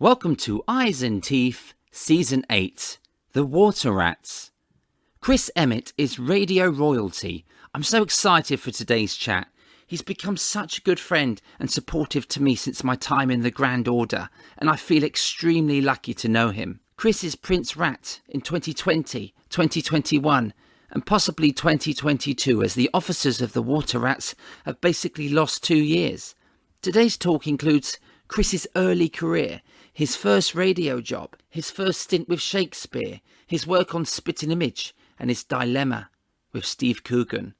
Welcome to Eyes and Teeth, Season 8, The Water Rats. Chris Emmett is radio royalty. I'm so excited for today's chat. He's become such a good friend and supportive to me since my time in the Grand Order, and I feel extremely lucky to know him. Chris is Prince Rat in 2020, 2021, and possibly 2022, as the officers of the Water Rats have basically lost 2 years. Today's talk includes Chris's early career, his first radio job, his first stint with Shakespeare, his work on Spitting Image, and his dilemma with Steve Coogan,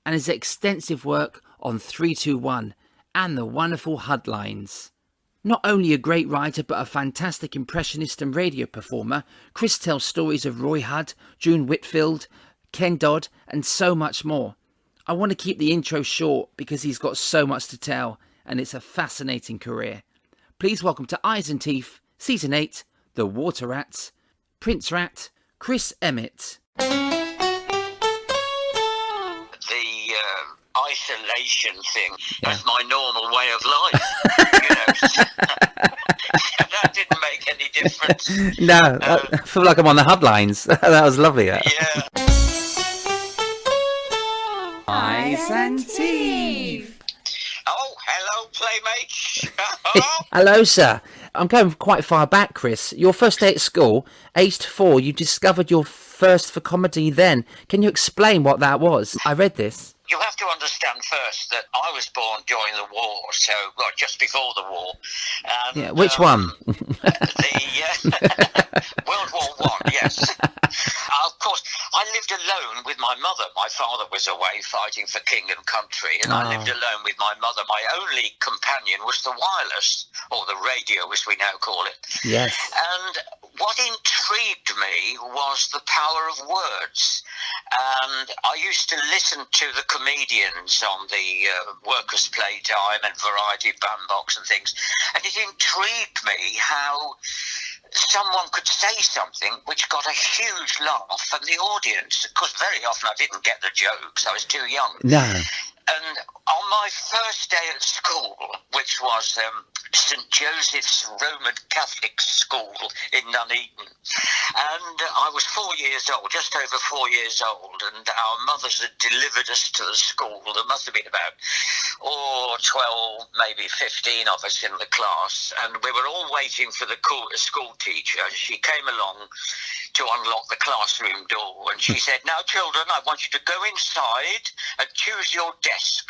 and his extensive work on 321 and the wonderful Hudd Lines. Not only a great writer but a fantastic impressionist and radio performer, Chris tells stories of Roy Hudd, June Whitfield, Ken Dodd, and so much more. I want to keep the intro short because he's got so much to tell, and it's a fascinating career. Please welcome to Eyes and Teeth, Season 8, The Water Rats, Prince Rat, Chris Emmett. The isolation thing, that's my normal way of life. That didn't make any difference. No, I feel like I'm on the Hudd Lines. That was lovely. Yeah. Eyes and Teeth. Oh, hello, playmates. Hello. Hello, sir. I'm going quite far back, Chris. Your first day at school, aged 4, you discovered your thirst for comedy then. Can you explain what that was? I read this. You have to understand first that I was born during the war, so just before the war. And, Yeah, which one? World War I, yes. Of course, I lived alone with my mother. My father was away fighting for king and country, and I lived alone with my mother. My only companion was the wireless, or the radio as we now call it. Yes. And what intrigued me was the power of words. And I used to listen to the comedians on the Workers' Playtime and Variety Bandbox and things, and it intrigued me how someone could say something which got a huge laugh from the audience, because very often I didn't get the jokes. I was too young. No. And on my first day at school, which was St. Joseph's Roman Catholic School in Nuneaton, and I was 4 years old, just over 4 years old, and our mothers had delivered us to the school. There must have been about 12, maybe 15 of us in the class, and we were all waiting for the school teacher. She came along to unlock the classroom door, and she said, "Now, children, I want you to go inside and choose your desk,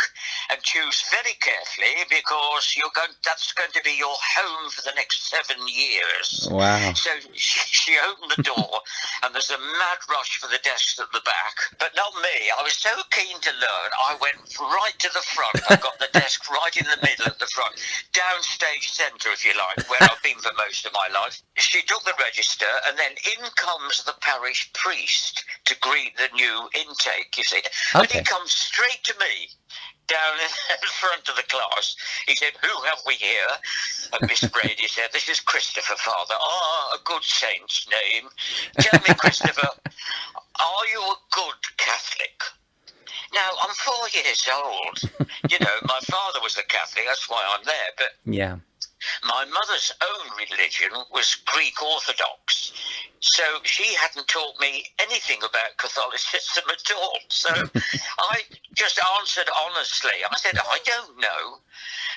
and choose very carefully, because that's going to be your home for the next 7 years." Wow. So she opened the door, and there's a mad rush for the desks at the back, but not me. I was so keen to learn, I went right to the front. I got the desk right in the middle at the front, downstage centre, if you like, where I've been for most of my life. She took the register, and then in comes the parish priest to greet the new intake, you see. Okay. And he comes straight to me, down in the front of the class. He said, "Who have we here?" And Miss Brady said, "This is Christopher, Father." "Ah, a good saint's name. Tell me, Christopher, are you a good Catholic?" Now, I'm 4 years old. You know, my father was a Catholic, that's why I'm there, but Yeah. my mother's own religion was Greek Orthodox, so she hadn't taught me anything about Catholicism at all. So I just answered honestly. I said, "I don't know."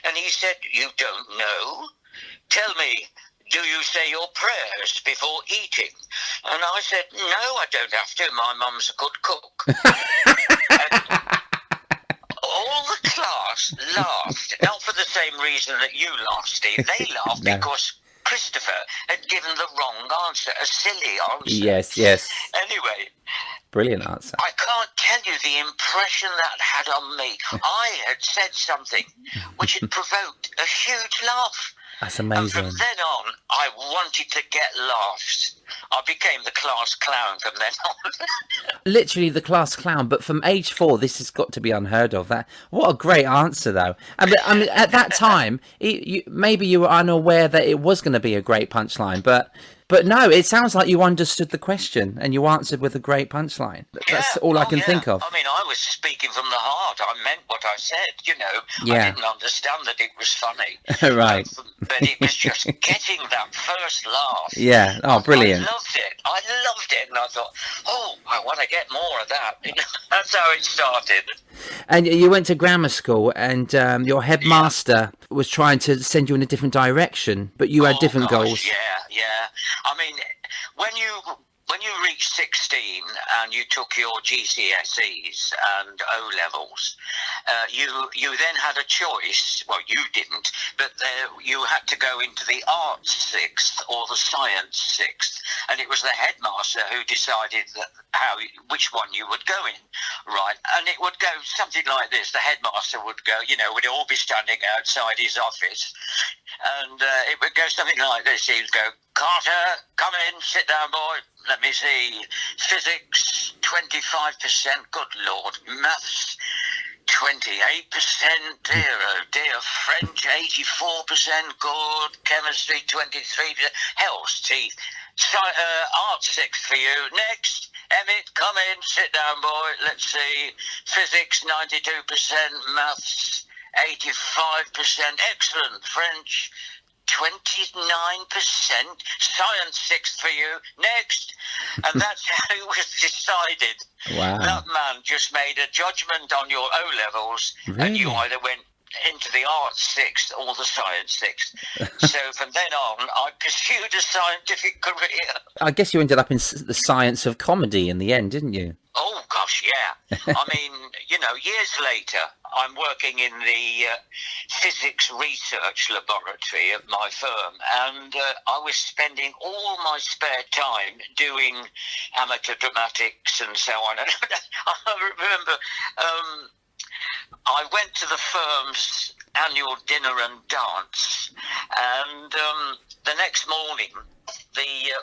And he said, "You don't know? Tell me, do you say your prayers before eating?" And I said, "No, I don't have to. My mum's a good cook." All the class laughed, not for the same reason that you laughed, Steve. They laughed No. because Christopher had given the wrong answer, a silly answer. Yes. Anyway, Brilliant answer. I can't tell you the impression that had on me. I had said something which had provoked a huge laugh. That's And amazing. from then on, I wanted to get laughs. I became the class clown from then on. Literally the class clown, but from age 4, this has got to be unheard of. That what a great answer, though. I mean at that time, maybe you were unaware that it was going to be a great punchline, but But no, it sounds like you understood the question and you answered with a great punchline. That's all I can think of. I mean, I was speaking from the heart. I meant what I said, you know. Yeah. I didn't understand that it was funny. Right. But it was just getting that first laugh. Yeah. Oh, brilliant. I loved it. And I thought, oh, I want to get more of that. You know, that's how it started. And you went to grammar school, and your headmaster was trying to send you in a different direction, but you had different goals. Yeah. I mean, when you reached 16 and you took your GCSEs and O levels, you then had a choice. Well, you didn't, but you had to go into the arts 6th or the science 6th, and it was the headmaster who decided which one you would go in, right? And it would go something like this. The headmaster would go, you know, we'd all be standing outside his office, and it would go something like this. He would go, Carter, come in, sit down, boy. Let me see. Physics, 25%. Good Lord. Maths, 28%. Dear, oh dear. French, 84%. Good. Chemistry, 23%. Hell's teeth. Arts 6 for you. Next. Emmett, come in, sit down, boy. Let's see. Physics, 92%. Maths, 85%. Excellent. French, 29%. Science 6th for you. Next. And that's how it was decided. Wow. That man just made a judgment on your O levels, and you either went into the arts 6th or the science 6th. So from then on, I pursued a scientific career. I guess you ended up in the science of comedy in the end, didn't you? Oh, gosh, yeah. I mean, you know, years later, I'm working in the physics research laboratory at my firm, and I was spending all my spare time doing amateur dramatics and so on. And I remember I went to the firm's annual dinner and dance, and the next morning,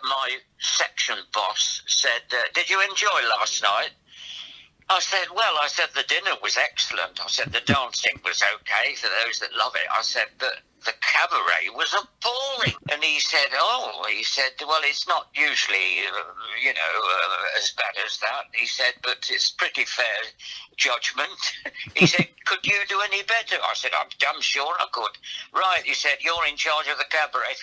my section boss said, did you enjoy last night? I said, the dinner was excellent. I said, the dancing was okay for those that love it. I said, but the cabaret was appalling. And he said, well, it's not usually, as bad as that. He said, but it's pretty fair judgment. He said, could you do any better? I said, I'm damn sure I could. Right, he said, you're in charge of the cabaret.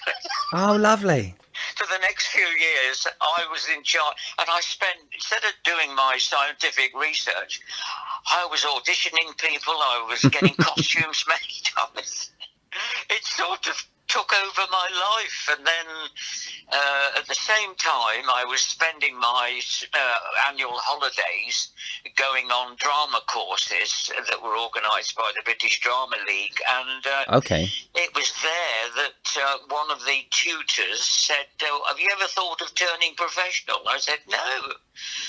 Oh, lovely. For the next few years, I was in charge, and I spent, instead of doing my scientific research, I was auditioning people, I was getting costumes made. It sort of took over my life, and then at the same time I was spending my annual holidays going on drama courses that were organised by the British Drama League, and it was there that one of the tutors said, have you ever thought of turning professional? I said no.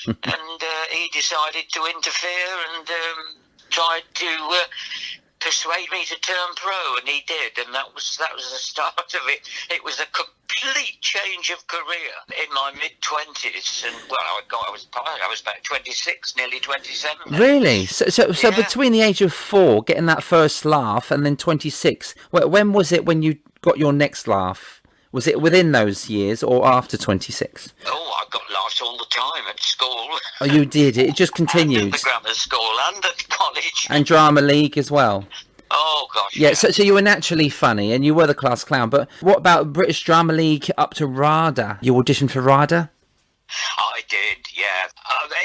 And he decided to interfere and tried to persuade me to turn pro, and he did, and that was the start of it. It was a complete change of career in my mid-20s, and well, I was about 26, nearly 27. Really? So between the age of 4, getting that first laugh, and then 26, when was it when you got your next laugh? Was it within those years or after 26? Oh, I got laughs all the time at school. Oh, you did? It just continued? And at the grammar school and at college. And Drama League as well? Oh, gosh, yeah. So you were naturally funny, and you were the class clown, but what about British Drama League up to RADA? You auditioned for RADA? I did, yeah.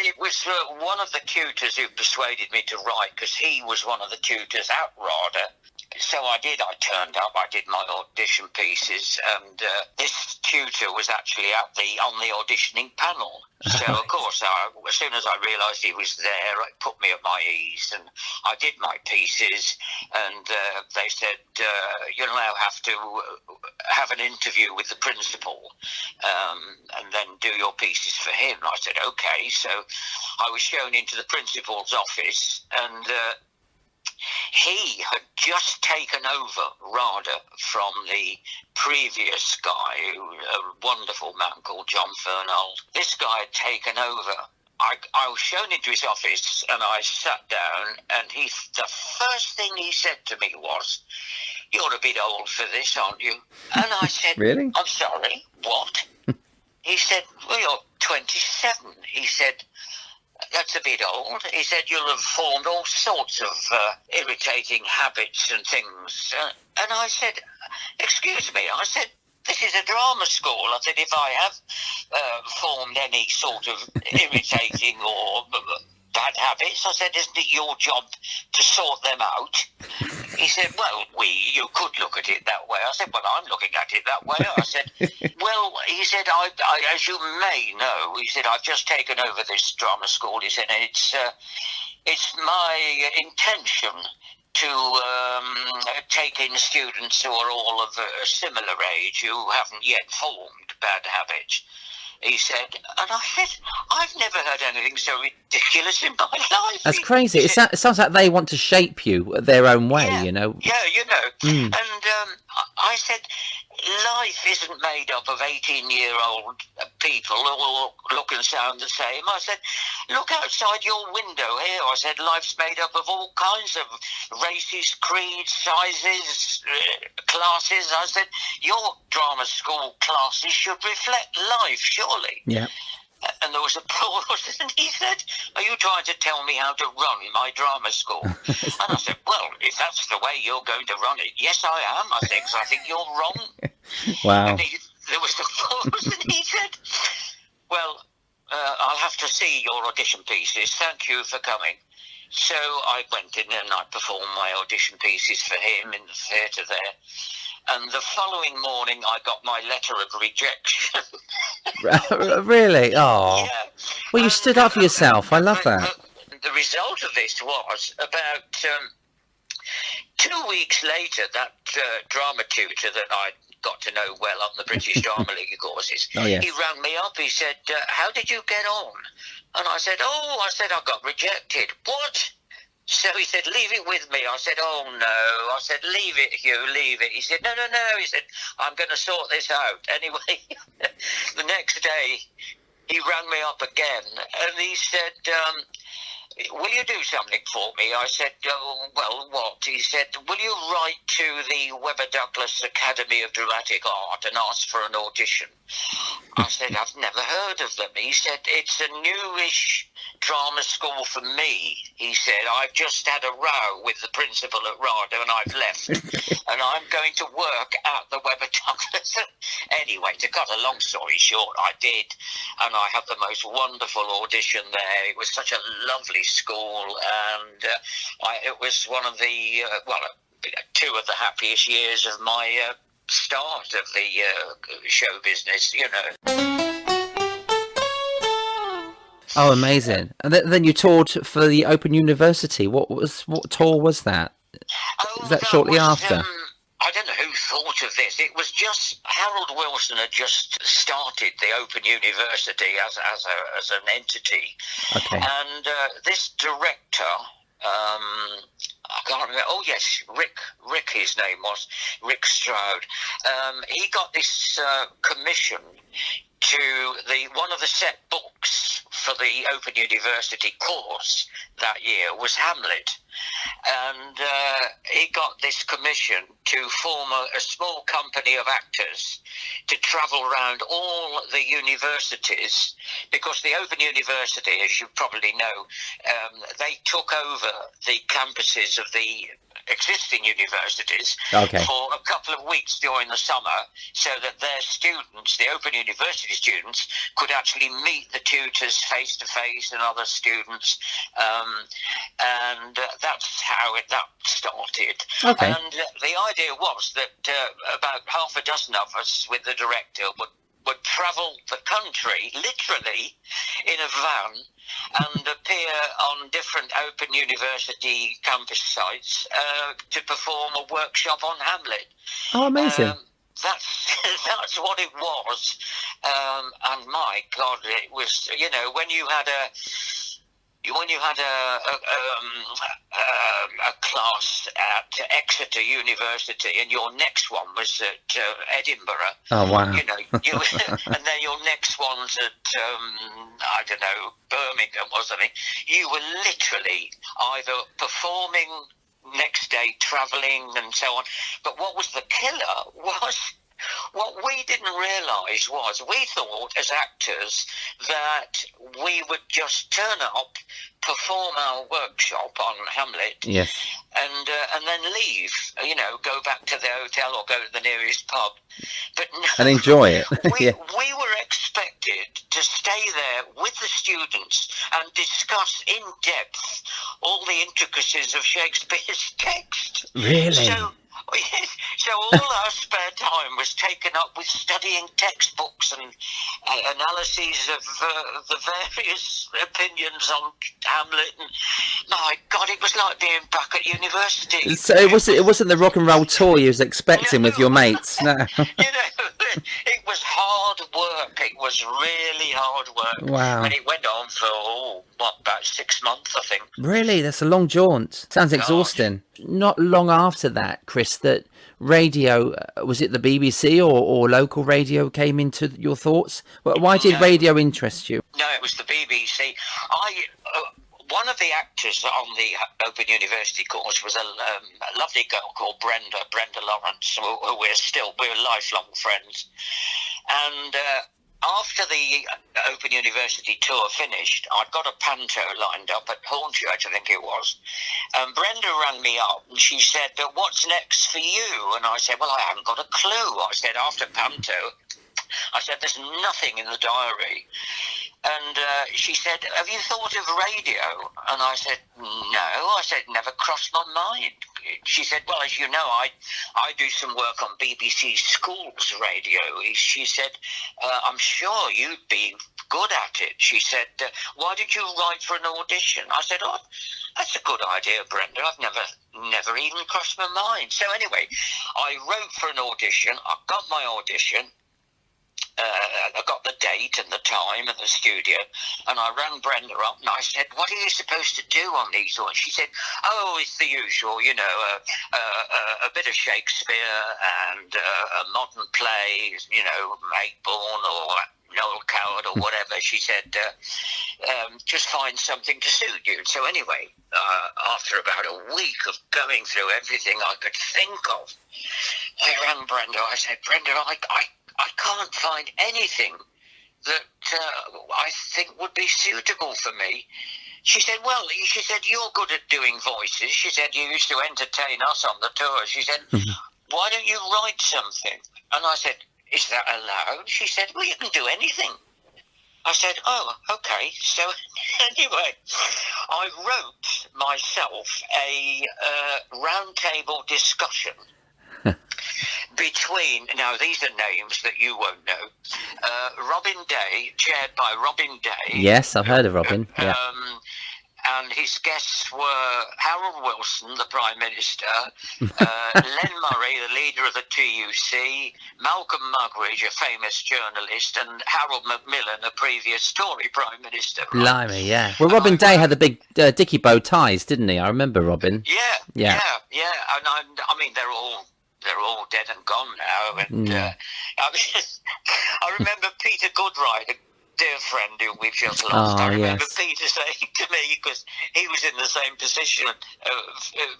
It was one of the tutors who persuaded me to write, because he was one of the tutors at RADA. So I did. I turned up. I did my audition pieces, and this tutor was actually on the auditioning panel. So of course, as soon as I realised he was there, it put me at my ease, and I did my pieces. And they said, "You'll now have to have an interview with the principal, and then do your pieces for him." I said, "Okay." So I was shown into the principal's office, and he had just taken over RADA from the previous guy, a wonderful man called John Fernald. This guy had taken over. I was shown into his office, and I sat down, and the first thing he said to me was, "You're a bit old for this, aren't you?" And I said, "Really? I'm sorry, what?" he said, well, you're 27. He said, that's a bit old. He said, you'll have formed all sorts of irritating habits and things. And I said, excuse me, I said, this is a drama school. I said, if I have formed any sort of irritating or bad habits, I said, isn't it your job to sort them out? He said, well, you could look at it that way. I said, well, I'm looking at it that way. I said, well, he said, I as you may know, he said, I've just taken over this drama school. He said, and it's my intention to take in students who are all of a similar age who haven't yet formed bad habits. He said, and I said, I've never heard anything so ridiculous in my life. That's crazy. It sounds like they want to shape you their own way, yeah, you know. Yeah, you know. And I said, life isn't made up of 18-year-old people who all look and sound the same. I said, look outside your window here. I said, life's made up of all kinds of races, creeds, sizes, classes. I said, your drama school classes should reflect life, surely. Yeah. And there was a pause, and he said, are you trying to tell me how to run my drama school? And I said, well, if that's the way you're going to run it, yes, I am. I said, 'cause I think you're wrong. Wow. And there was a pause, and he said, well, I'll have to see your audition pieces. Thank you for coming. So I went in and I performed my audition pieces for him in the theatre there. And the following morning, I got my letter of rejection. Really? Oh. Yeah. Well, you stood up for yourself. I love that. The result of this was about 2 weeks later, that drama tutor that I got to know well on the British Drama League courses, Oh, yes. he rang me up. He said, how did you get on? And I said, I got rejected. What? So he said, leave it with me. I said, oh, no. I said, leave it, Hugh, leave it. He said, no. He said, I'm going to sort this out. Anyway, the next day, he rang me up again, and he said, will you do something for me? I said, oh, well, what? He said, will you write to the Webber Douglas Academy of Dramatic Art and ask for an audition? I said, I've never heard of them. He said, it's a newish drama school for me. He said, I've just had a row with the principal at RADA and I've left. And I'm going to work at the Webber Douglas. Anyway, to cut a long story short, I did. And I had the most wonderful audition there. It was such a lovely school. And it was one of the, two of the happiest years of my start of the show business, you know. Oh, amazing! And then you toured for the Open University. What tour was that? Was that shortly after? I don't know who thought of this. It was just Harold Wilson had just started the Open University as an entity, Okay. and this director. I can't remember. Oh yes, Rick. His name was Rick Stroud. He got this commission to one of the set books for the Open University course that year was Hamlet, and he got this commission to form a small company of actors to travel around all the universities, because the Open University, as you probably know, they took over the campuses of the existing universities for a couple of weeks during the summer, so that their students, the Open University students, could actually meet the tutors face to face and other students, and that's how that started. Okay. And the idea was that about half a dozen of us with the director would travel the country, literally, in a van, and appear on different Open University campus sites to perform a workshop on Hamlet. Oh, amazing. That's what it was. And my God, it was, you know, when you had a class at Exeter University and your next one was at Edinburgh. Oh, wow. You know, and then your next one's at, I don't know, Birmingham or something. You were literally either performing, next day travelling and so on. But what was the killer was What we didn't realise was we thought as actors that we would just turn up, perform our workshop on Hamlet, Yes. And then leave. Go back to the hotel or go to the nearest pub. But no, And enjoy it. we Yeah. were expected to stay there with the students and discuss in depth all the intricacies of Shakespeare's text. Really? So all our spare time was taken up with studying textbooks and analyses of the various opinions on Hamlet. And my God, it was like being back at university. So it wasn't the rock and roll tour you was expecting with your mates. No. It was hard work. It was really hard work. Wow. And it went on for about 6 months, I think. Really, that's a long jaunt. Sounds exhausting. Not long after that, Chris, that radio, was it the BBC or local radio came into your thoughts? Why did radio interest you? No, it was the BBC. One of the actors on the Open University course was a lovely girl called Brenda Lawrence, who we're lifelong friends. And after the Open University tour finished, I'd got a panto lined up at Hornchurch, I think it was. And Brenda rang me up and she said, "What's next for you?" And I said, "Well, I haven't got a clue." I said, "After panto," I said, "there's nothing in the diary." And she said, "Have you thought of radio?" And I said, "No." I said, "Never crossed my mind." She said, "Well, as you know, I do some work on BBC Schools radio." She said, "I'm sure you'd be good at it." She said, "Why did you write for an audition?" I said, "Oh, that's a good idea, Brenda. I've never even crossed my mind." So anyway, I wrote for an audition. I got my audition. I got the date and the time and the studio, and I rang Brenda up and I said, "What are you supposed to do on these ones?" She said, "Oh, it's the usual, a bit of Shakespeare and a modern play, Maidborn or Noel Coward or whatever." She said, "Just find something to suit you." So anyway, after about a week of going through everything I could think of, I rang Brenda. I said, "Brenda, I can't find anything that I think would be suitable for me." She said, "You're good at doing voices." She said, "You used to entertain us on the tour." She said, "Why don't you write something?" And I said, "Is that allowed?" She said, "Well, you can do anything." I said, "Oh, okay." So anyway, I wrote myself a roundtable discussion between, now these are names that you won't know, Robin Day, chaired by Robin Day. Yes, I've heard of Robin. Yeah. And his guests were Harold Wilson, the Prime Minister, Len Murray, the leader of the TUC, Malcolm Muggeridge, a famous journalist, and Harold Macmillan, a previous Tory Prime Minister. Right? Blimey, yeah. Well, Robin Day had the big dicky bow ties, didn't he? I remember Robin. Yeah. And I mean, they're all dead and gone now. And I remember Peter Goodright, a dear friend who we've just lost. I remember Peter saying to me, because he was in the same position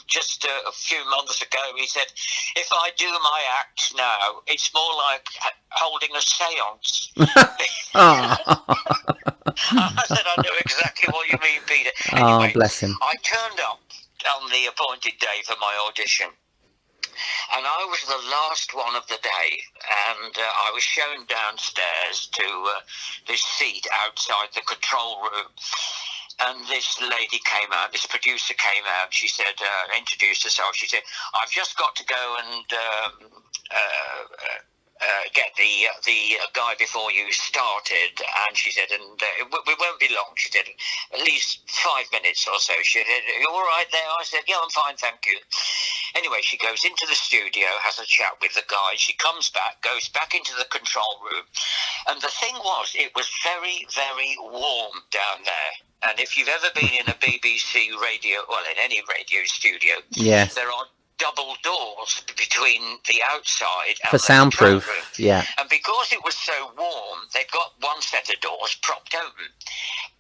just a few months ago, he said, "If I do my act now, it's more like holding a séance." I said, "I know exactly what you mean, Peter." Anyway, bless him. I turned up on the appointed day for my audition. And I was the last one of the day, and I was shown downstairs to this seat outside the control room. And this lady came out, this producer came out, she said, introduced herself, she said, "I've just got to go and get the guy before you started." And she said, "And we won't be long." She said, "At least 5 minutes or so." She said, "Are you all right there?" I said, "Yeah, I'm fine, thank you." Anyway, she goes into the studio, has a chat with the guy. She comes back, goes back into the control room. And the thing was, it was very, very warm down there. And if you've ever been in a BBC radio, well, in any radio studio, yes, there are double doors between the outside and for the soundproof. Room. Yeah. And because it was so warm, they've got one set of doors propped open.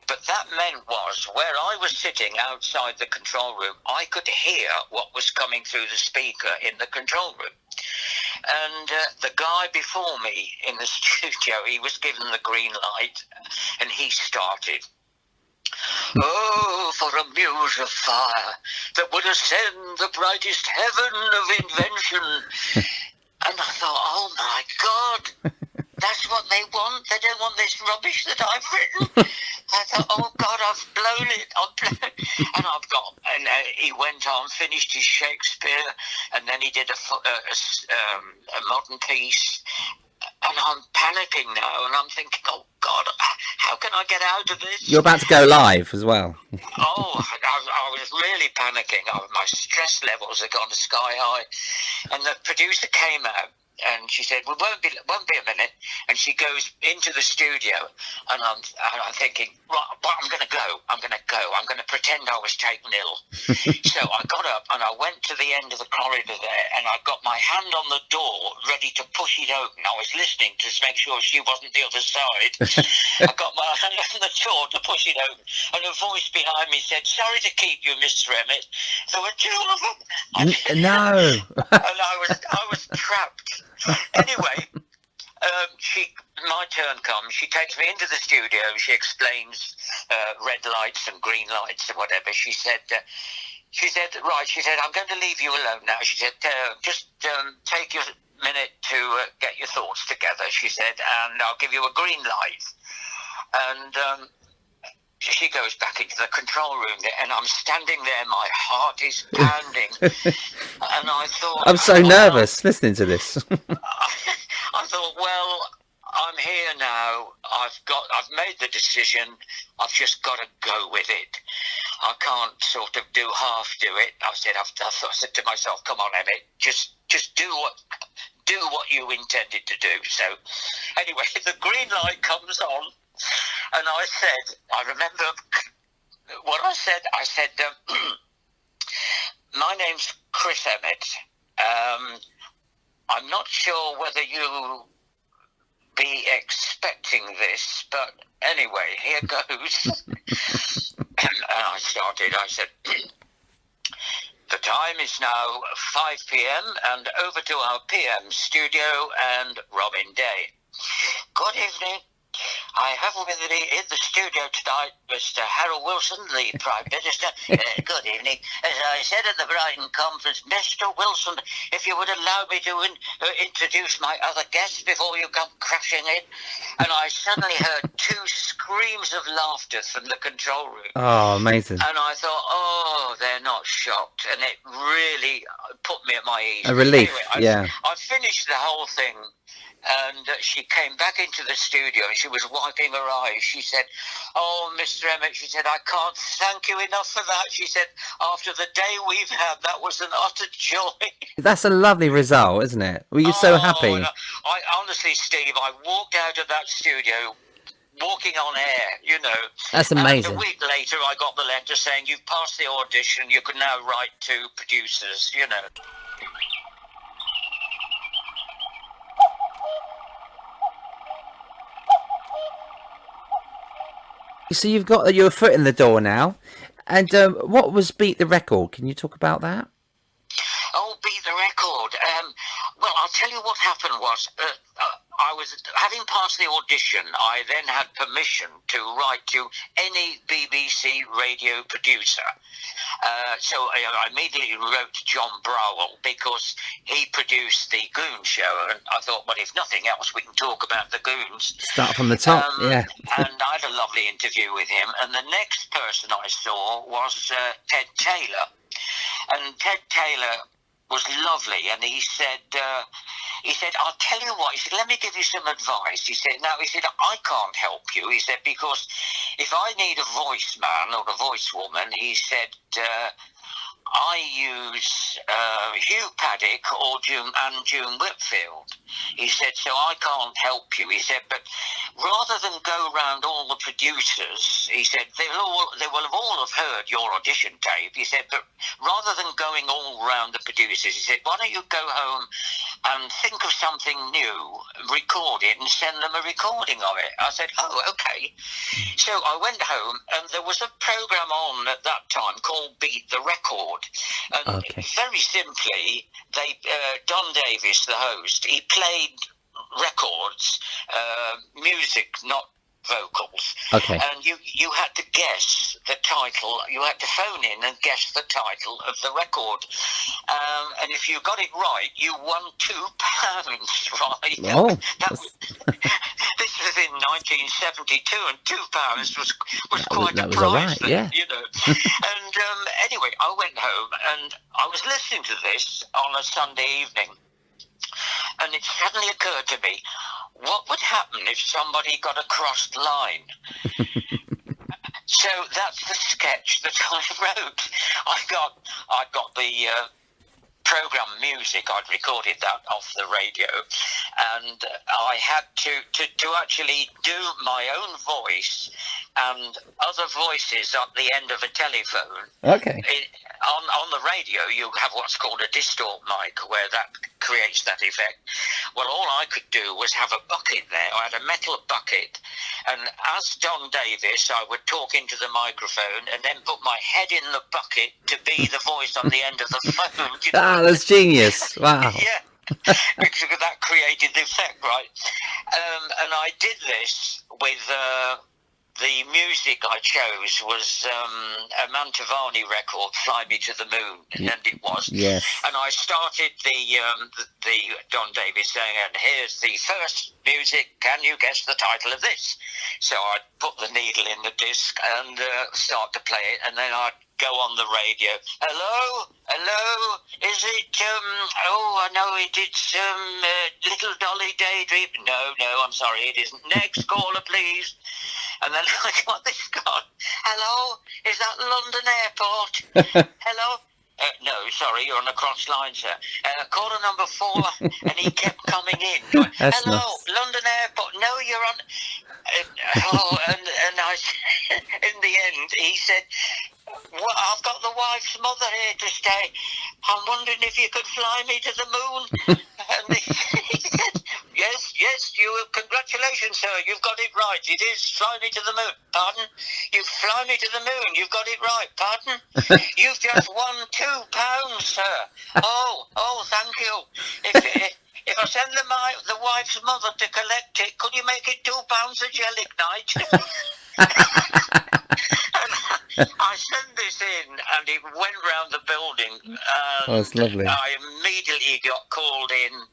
But that meant was, where I was sitting outside the control room, I could hear what was coming through the speaker in the control room. And the guy before me in the studio, he was given the green light, and he started. Oh, for a muse of fire that would ascend the brightest heaven of invention. And I thought, oh my God, that's what they want. They don't want this rubbish that I've written. I thought, oh God, I've blown it. And he went on, finished his Shakespeare, and then he did a modern piece. And I'm panicking now, and I'm thinking, oh God, how can I get out of this? You're about to go live as well. I was really panicking. My stress levels had gone sky high. And the producer came out, and she said, well, won't be a minute. And she goes into the studio, and I'm thinking, right, well, I'm going to go. I'm going to pretend I was taken ill. So I got up, and I went to the end of the corridor there, and I got my hand on the door, ready to push it open. I was listening to make sure she wasn't the other side. I got my hand on the door to push it open, and a voice behind me said, sorry to keep you, Mr. Emmett. There were two of them. No. And I was trapped. Anyway, my turn comes. She takes me into the studio. She explains red lights and green lights and whatever. She said, right. She said, I'm going to leave you alone now. She said, just take your minute to get your thoughts together. She said, and I'll give you a green light. And she goes back into the control room there, and I'm standing there. My heart is pounding, and I thought, I'm so nervous listening to this. I thought, well, I'm here now. I've made the decision. I've just got to go with it. I can't sort of do it. I said to myself, come on, Emmett, just do what you intended to do. So anyway, the green light comes on. And I remember what I said. I said, my name's Chris Emmett. I'm not sure whether you'll be expecting this, but anyway, here goes. And I said, the time is now 5 p.m. and over to our p.m. studio and Robin Day. Good evening. I have with me in the studio tonight Mr. Harold Wilson, the Prime Minister. Good evening. As I said at the Brighton conference, Mr. Wilson, if you would allow me to introduce my other guests before you come crashing in. And I suddenly heard two screams of laughter from the control room. Oh, amazing. And I thought, oh, they're not shocked. And it really put me at my ease. A relief, anyway, yeah. I finished the whole thing. And she came back into the studio and she was wiping her eyes. She said, oh, Mr. Emmett, she said, I can't thank you enough for that. She said, after the day we've had, that was an utter joy. That's a lovely result, isn't it? Were you so happy? No. I honestly, Steve, I walked out of that studio walking on air, you know. That's amazing. And a week later, I got the letter saying, you've passed the audition, you can now write to producers, you know. So you've got your foot in the door now. And what was Beat the Record? Can you talk about that? Oh, Beat the Record. Well, I'll tell you what happened was I was having passed the audition. I then had permission to write to any BBC radio producer. So I immediately wrote John Browell because he produced the Goon Show. And I thought, well, if nothing else, we can talk about the Goons. Start from the top, yeah. And I had a lovely interview with him. And the next person I saw was Ted Taylor. And Ted Taylor was lovely, and he said, I'll tell you what, he said, let me give you some advice. He said, I can't help you. He said, because if I need a voice man or a voice woman, he said, I use Hugh Paddock or June Whitfield. He said, so I can't help you. He said, but rather than go around all the producers, he said, they will have all have heard your audition tape. He said, but rather than going all around the producers, he said, why don't you go home and think of something new, record it, and send them a recording of it. I said, oh, okay. So I went home, and there was a program on at that time called Beat the Record. And very simply, Don Davis, the host, he played records, music, not vocals. Okay. And you had to guess the title. You had to phone in and guess the title of the record. And if you got it right, you won £2, right? Oh, this was in 1972, and £2 was quite a prize. All right, yeah. You know. And anyway, I went home and I was listening to this on a Sunday evening, and it suddenly occurred to me, what would happen if somebody got a crossed line? So that's the sketch that I wrote. I got the program music. I'd recorded that off the radio, and I had to actually do my own voice and other voices at the end of a telephone. Okay. On the radio, you have what's called a distort mic, where that creates that effect. Well, all I could do was have a bucket there. I had a metal bucket, and as Don Davis, I would talk into the microphone and then put my head in the bucket to be the voice on the end of the phone. You know? Ah, that's genius. Wow. Yeah. Because that created the effect, right? And I did this with... the music I chose was a Mantovani record, "Fly Me to the Moon," and it was. Yes. And I started the Don Davis saying, "And here's the first music. Can you guess the title of this?" So I'd put the needle in the disc and start to play it, and then I'd go on the radio. Hello, is it? I know it's Little Dolly Daydream. No, I'm sorry, it isn't. Next caller, please. And then I got this guy. Hello, is that London Airport? Hello. No, sorry, you're on the cross line, sir. Caller number 4, and he kept coming in. That's Hello, nice. London Airport. No, you're on. And I, in the end, he said, well, I've got the wife's mother here to stay. I'm wondering if you could fly me to the moon. And he said, yes, congratulations, sir. You've got it right. It is fly me to the moon. Pardon? You fly me to the moon. You've got it right. Pardon? You've just won £2, sir. Oh, thank you. If I send the wife's mother to collect it, could you make it £2 a gelignite? I sent this in, and it went round the building. And that's lovely. I immediately got called in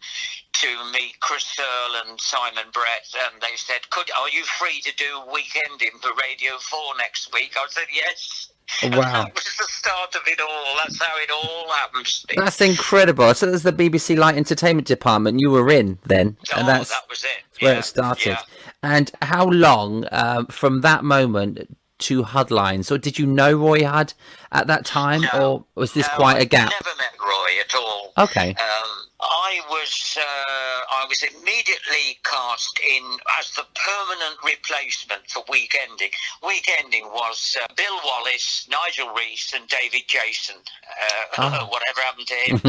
to meet Chris Searle and Simon Brett, and they said, are you free to do Weekending for Radio 4 next week? I said, yes. Wow. And that was the start of it all. That's how it all happened, Steve. That's incredible. So there's the BBC Light Entertainment Department you were in then? And that was it. Where it started. Yeah. And how long from that moment to Hudd Lines, or did you know Roy Hudd at that time, or was this quite a gap? I never met Roy at all. Okay. I was immediately cast in as the permanent replacement for Weekending. Weekending was Bill Wallace, Nigel Reese, and David Jason. Whatever happened to him.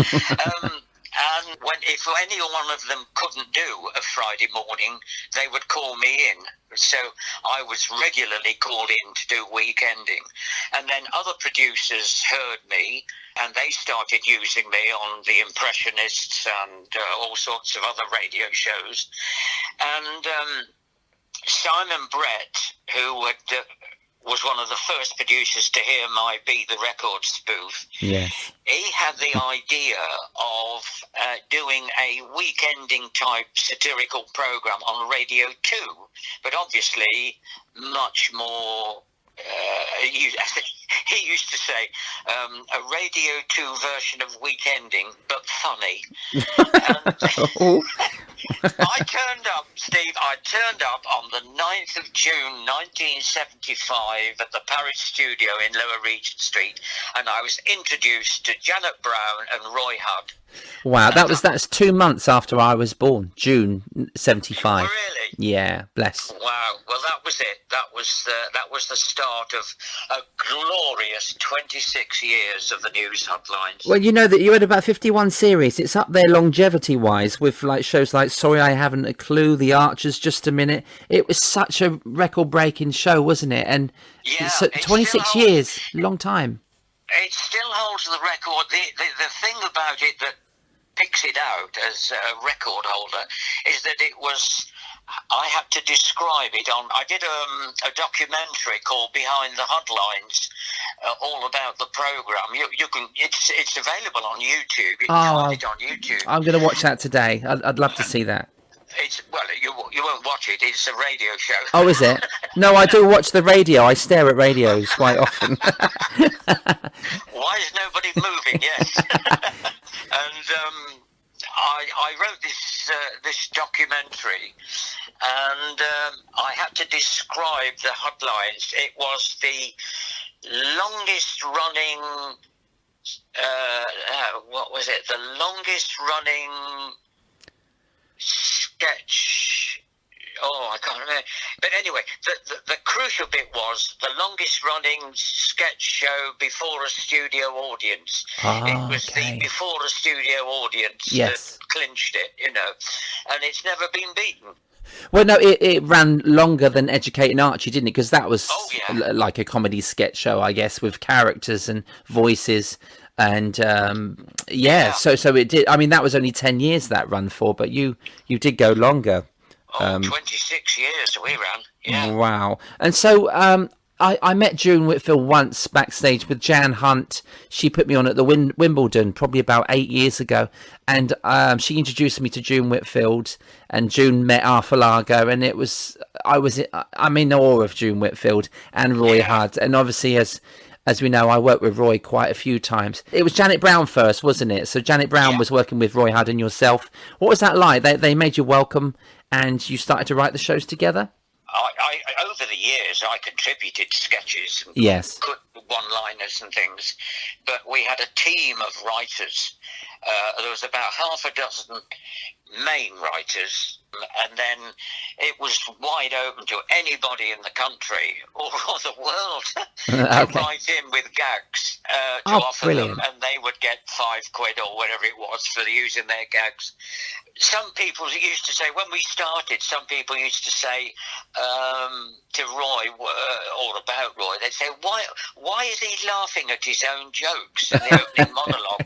And if any one of them couldn't do a Friday morning, they would call me in. So I was regularly called in to do Weekending. And then other producers heard me, and they started using me on The Impressionists and all sorts of other radio shows. And Simon Brett, who was one of the first producers to hear my Beat the Record spoof. Yes. He had the idea of doing a Weekending type satirical program on Radio 2, but obviously much more. He used to say a Radio 2 version of Weekending, but funny. I turned up, Steve, on the 9th of June 1975 at the Paris studio in Lower Regent Street, and I was introduced to Janet Brown and Roy Hudd. Wow, that's 2 months after I was born, June 75. Really? Yeah, bless. Wow. Well, that was it. That was the start of a glorious 26 years of the news Hudd Lines. Well, you know that you had about 51 series. It's up there longevity-wise with like shows like Sorry I Haven't a Clue, The Archers, Just a Minute. It was such a record-breaking show, wasn't it? And Yeah, so 26 years, long time. It still holds the record. The thing about it that picks it out as a record holder is that it was. I had to describe it on. I did a documentary called Behind the Hudd Lines, all about the program. You can. It's available on YouTube. You can find it on YouTube. I'm going to watch that today. I'd love to see that. You won't watch it. It's a radio show. Oh, is it? No, I do watch the radio. I stare at radios quite often. Why is nobody moving? Yes. And I wrote this documentary, and I had to describe the Hudd Lines. It was the longest running. What was it? The longest running sketch. Oh, I can't remember. But anyway, the crucial bit was the longest running sketch show before a studio audience. It was the before a studio audience that clinched it, and it's never been beaten. Well, no, it ran longer than Educating Archie, didn't it? Because that was like a comedy sketch show, I guess, with characters and voices. And so it did. I mean, that was only 10 years that run for, but you did go longer. 26 years we ran. Yeah. Wow. And so I met June Whitfield once backstage with Jan Hunt. She put me on at the Wimbledon probably about 8 years ago, and she introduced me to June Whitfield, and June met Arthur Largo, and I'm in awe of June Whitfield and Roy Hudd, and obviously as we know, I worked with Roy quite a few times. It was Janet Brown first, wasn't it? So Janet Brown was working with Roy Hudd and yourself. What was that like? They made you welcome, and you started to write the shows together? I over the years, I contributed sketches and good one-liners and things, but we had a team of writers. There was about half a dozen main writers, and then it was wide open to anybody in the country or the world to write in with gags to offer them, and they would get £5 or whatever it was for using their gags. Some people used to say, when we started, some people used to say to Roy, or about Roy, they'd say, why is he laughing at his own jokes in the opening monologue?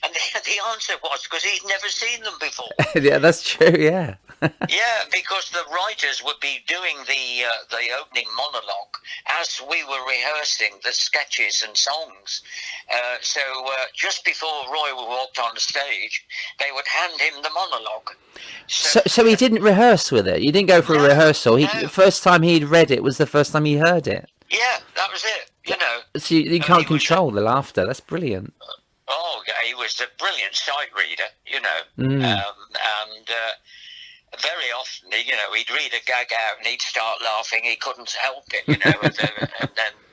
And the answer was, because he'd never seen them before. Yeah, that's true, yeah. Yeah, because the writers would be doing the opening monologue as we were rehearsing the sketches and songs. So just before Roy walked on the stage, they would hand him the monologue. So he didn't rehearse with it? You didn't go for a rehearsal? The first time he'd read it was the first time he heard it? Yeah, that was it, So you can't control the laughter. That's brilliant. Oh, yeah, he was a brilliant sight reader, and very often, he'd read a gag out and he'd start laughing. He couldn't help it, and then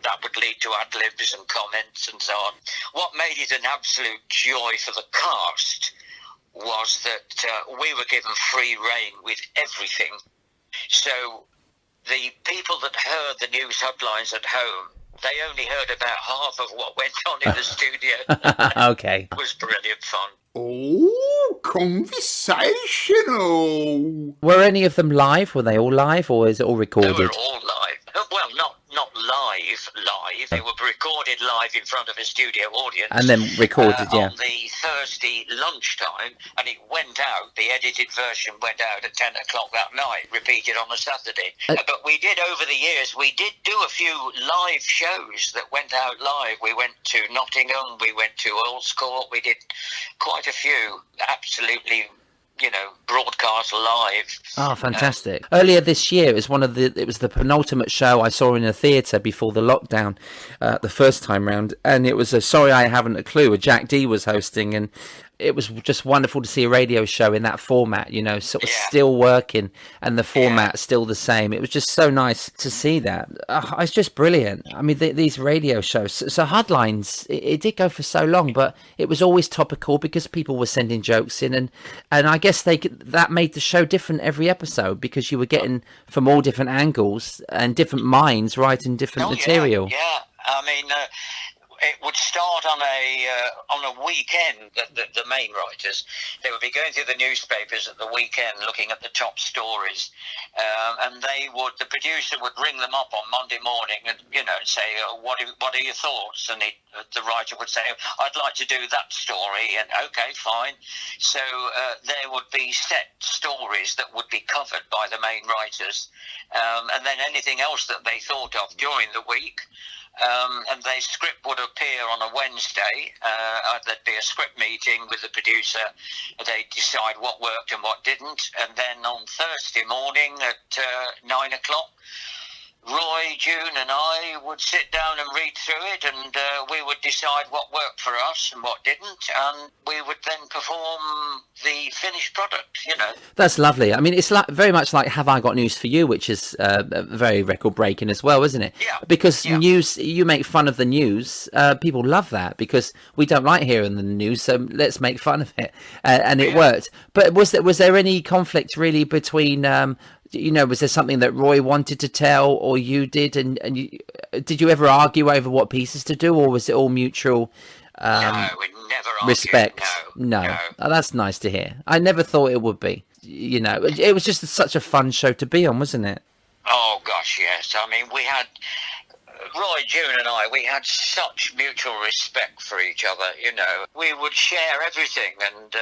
that would lead to ad-libs and comments and so on. What made it an absolute joy for the cast was that we were given free rein with everything. So the people that heard the news headlines at home, they only heard about half of what went on in the studio. Okay. It was brilliant fun. Oh, conversational. Were any of them live? Were they all live, or is it all recorded? They were all live. Well, not live. They were recorded live in front of a studio audience. And then recorded, on the Thursday lunchtime, and it went out. The edited version went out at 10 o'clock that night, repeated on a Saturday. But we did, over the years, we did do a few live shows that went out live. We went to Nottingham, we went to Earl's Court, we did quite a few absolutely broadcast live. Oh, fantastic. Earlier this year, it was the penultimate show I saw in a theatre before the lockdown, the first time round, and it was a Sorry I Haven't a Clue, Jack D was hosting, and it was just wonderful to see a radio show in that format, you know, sort of Yeah. still working and the format still the same. It was just so nice to see that. It's just brilliant. I mean, these radio shows. So Hudd Lines, it did go for so long, but it was always topical because people were sending jokes in, and I guess that made the show different every episode because you were getting from all different angles and different minds writing different material. Yeah. I mean, it would start on a weekend. The main writers, they would be going through the newspapers at the weekend, looking at the top stories, and the producer would ring them up on Monday morning, and say, what are your thoughts? And the writer would say, I'd like to do that story, and okay, fine. So there would be set stories that would be covered by the main writers, and then anything else that they thought of during the week. And the script would appear on a Wednesday. There'd be a script meeting with the producer. They'd decide what worked and what didn't. And then on Thursday morning at 9 o'clock, Roy, June and I would sit down and read through it, and we would decide what worked for us and what didn't, and we would then perform the finished product, That's lovely. I mean, it's very much like Have I Got News for You, which is very record-breaking as well, isn't it? Yeah. Because news, you make fun of the news. People love that because we don't like hearing the news, so let's make fun of it. And it worked. But was there any conflict really between... was there something that Roy wanted to tell or you did? And did you ever argue over what pieces to do, or was it all mutual no, we never argued. respect? No. Oh, that's nice to hear. I never thought it would be. It was just such a fun show to be on, wasn't it? Oh, gosh, yes. I mean, we had... Roy, June and I, we had such mutual respect for each other, We would share everything, and...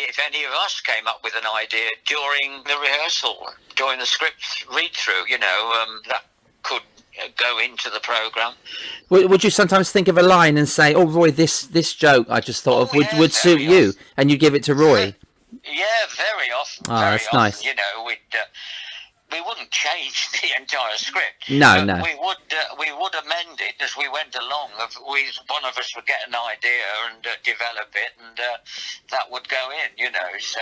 if any of us came up with an idea during the rehearsal, during the script read-through, that could go into the programme. Would you sometimes think of a line and say, "Oh, Roy, this joke I just thought of would suit you," and you give it to Roy? Yeah, very often. Oh, that's nice. We wouldn't change the entire script. No. We would amend it as we went along. One of us would get an idea and develop it, and that would go in. So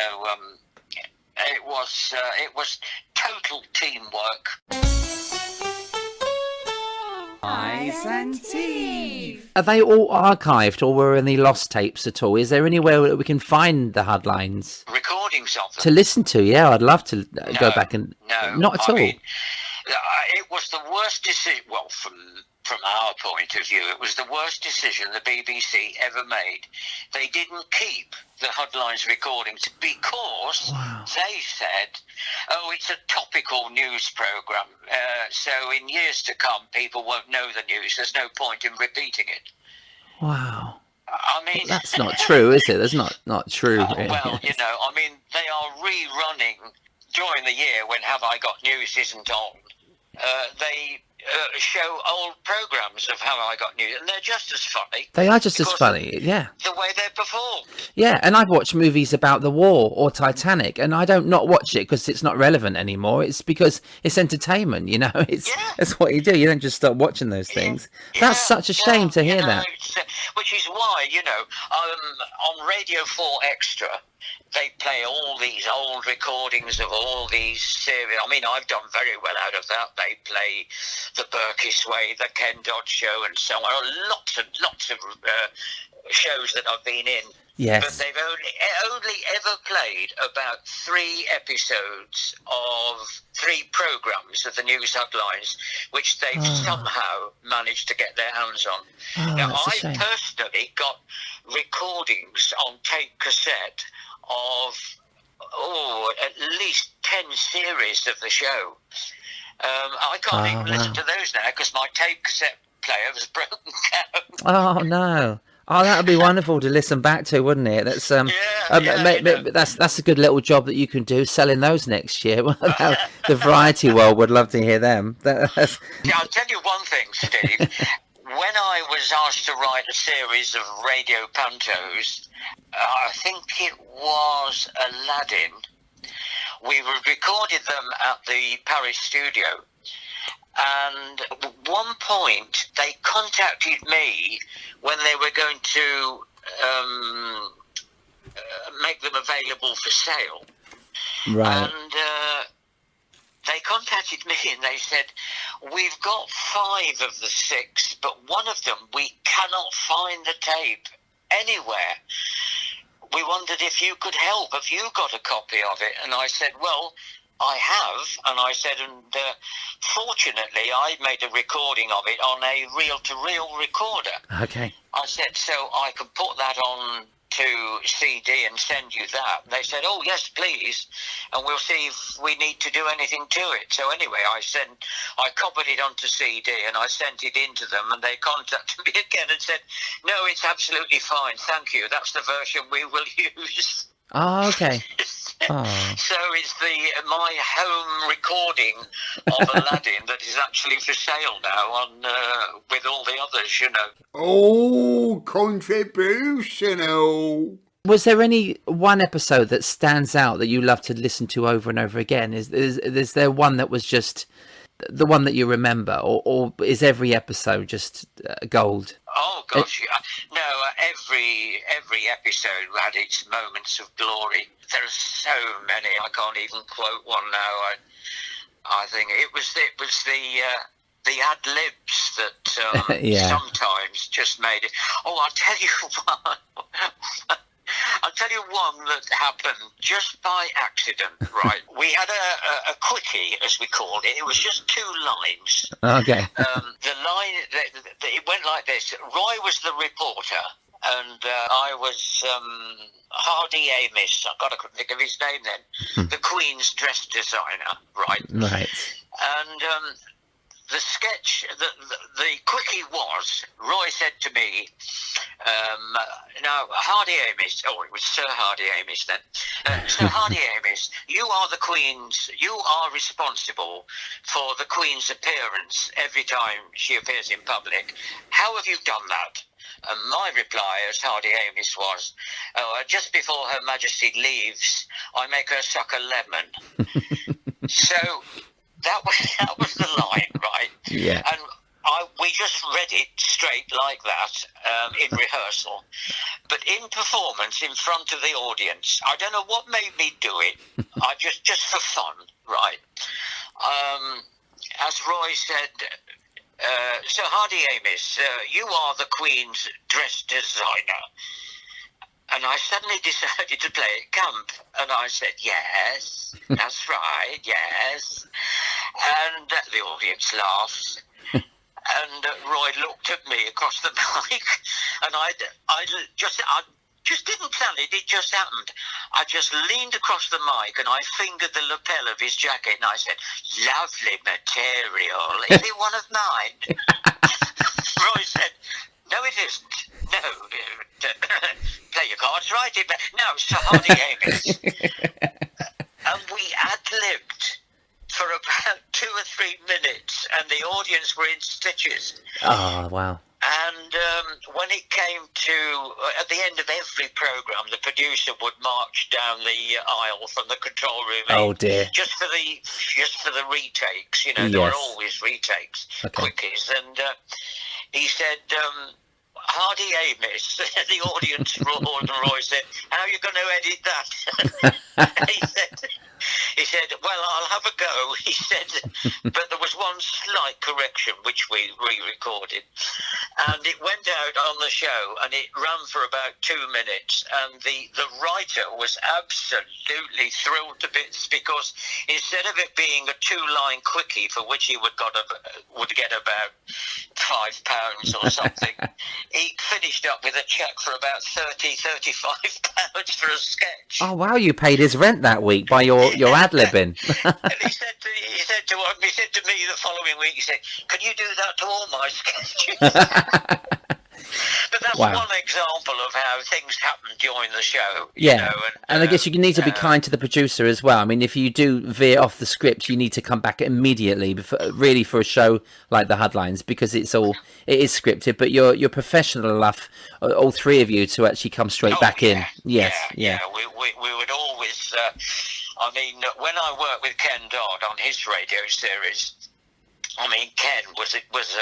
it was total teamwork. Eyes and teeth. Are they all archived, or were any lost tapes at all? Is there anywhere that we can find the Hudd Lines? Recordings of them. To listen to, yeah, I'd love to go back and... No, not at all. Mean, it was the worst decision, well, from our point of view, it was the worst decision the BBC ever made. They didn't keep the Hudd Lines recordings because they said, it's a topical news programme, so in years to come people won't know the news, there's no point in repeating it. Wow. I mean... That's not true, is it? That's not true. Well, they are rerunning during the year when Have I Got News isn't on. They show old programmes of How I Got News, and they're just as funny. They are just as funny, yeah. The way they're performed. Yeah, and I've watched movies about the war or Titanic, and I don't not watch it because it's not relevant anymore. It's because it's entertainment, It's what you do. You don't just stop watching those things. That's such a shame to hear that. Which is why, on Radio 4 Extra, they play all these old recordings of all these series. I mean, I've done very well out of that. They play The Burkiss Way, The Ken Dodd Show, and so on. Lots of shows that I've been in. Yes. But they've only ever played about 3 episodes of 3 programmes of the News Hudd Lines, which they've somehow managed to get their hands on. Now, I personally got recordings on tape cassette of at least 10 series of the show. I can't even listen to those now because my tape cassette player was broken down. Oh no! Oh, that would be wonderful to listen back to, wouldn't it? That's that's a good little job that you can do, selling those next year. The variety world would love to hear them. I'll tell you one thing, Steve. When I was asked to write a series of radio pantos, I think it was Aladdin, we recorded them at the Paris studio. And at one point, they contacted me when they were going to make them available for sale. Right. And they contacted me and they said, we've got 5 of the 6, but one of them we cannot find the tape anywhere. We wondered if you could help. Have you got a copy of it? And I said, well, I have. And I said, fortunately, I made a recording of it on a reel-to-reel recorder. Okay. I said, so I could put that on to CD and send you that. And they said, oh, yes, please. And we'll see if we need to do anything to it. So anyway, I copied it onto CD and I sent it in to them, and they contacted me again and said, no, it's absolutely fine. Thank you. That's the version we will use. Oh, okay. Oh. So it's my home recording of Aladdin that is actually for sale now on with all the others, you know. Oh, contributional. Was there any one episode that stands out that you love to listen to over and over again? Is there one that was just the one that you remember, or is every episode just gold? Oh gosh, no. Every episode had its moments of glory. There are so many. I can't even quote one now. I think it was the ad libs that sometimes just made it. Oh, I'll tell you one. I'll tell you one that happened just by accident, right? We had a quickie, as we called it. It was just 2 lines. Okay. The line, it went like this. Roy was the reporter, and I was Hardy Amis. I couldn't think of his name then. The Queen's dress designer, right? Right. And the sketch, the quickie was, Roy said to me, now, Hardy Amis, it was Sir Hardy Amis then, Sir Hardy Amis, you are responsible for the Queen's appearance every time she appears in public. How have you done that? And my reply as Hardy Amis was, just before Her Majesty leaves, I make her suck a lemon. So that was the line, right? Yeah. And we just read it straight like that in rehearsal. But in performance, in front of the audience, I don't know what made me do it. I just for fun, right? As Roy said, Sir Hardy Amis, you are the Queen's dress designer. And I suddenly decided to play it camp. And I said, yes, that's right, yes. And the audience laughed. And Roy looked at me across the mic. And I just didn't plan it, it just happened. I just leaned across the mic and I fingered the lapel of his jacket and I said, lovely material. Is it one of mine? Roy said, no, it isn't. No, play your cards right. No, Sir Hardy Amis. And we ad-libbed for about 2 or 3 minutes, and the audience were in stitches. Oh, wow. And when it came to, at the end of every programme, the producer would march down the aisle from the control room. Oh, dear. Just for the retakes, you know, there were always retakes, quickies. And he said, Hardy Amis, the audience roared, and Roy said, how are you going to edit that? He said, well, I'll have a go. He said, but there was one slight correction, which we re-recorded. And it went out on the show, and it ran for about 2 minutes. And the writer was absolutely thrilled to bits, because instead of it being a 2-line quickie for which he would get about £5 or something, he finished up with a cheque for about £35 for a sketch. Oh, wow, you paid his rent that week by your ad-libbing. And he said to me the following week, he said, can you do that to all my sketches? But that's one example of how things happen during the show. Yeah, you know, and I guess you need to be kind to the producer as well. I mean, if you do veer off the script, you need to come back immediately, really, for a show like the Hudd Lines, because it is scripted, but you're professional enough, all 3 of you, to actually come straight back in. Yes, yeah. We would always... I mean, when I worked with Ken Dodd on his radio series, I mean, Ken was he was a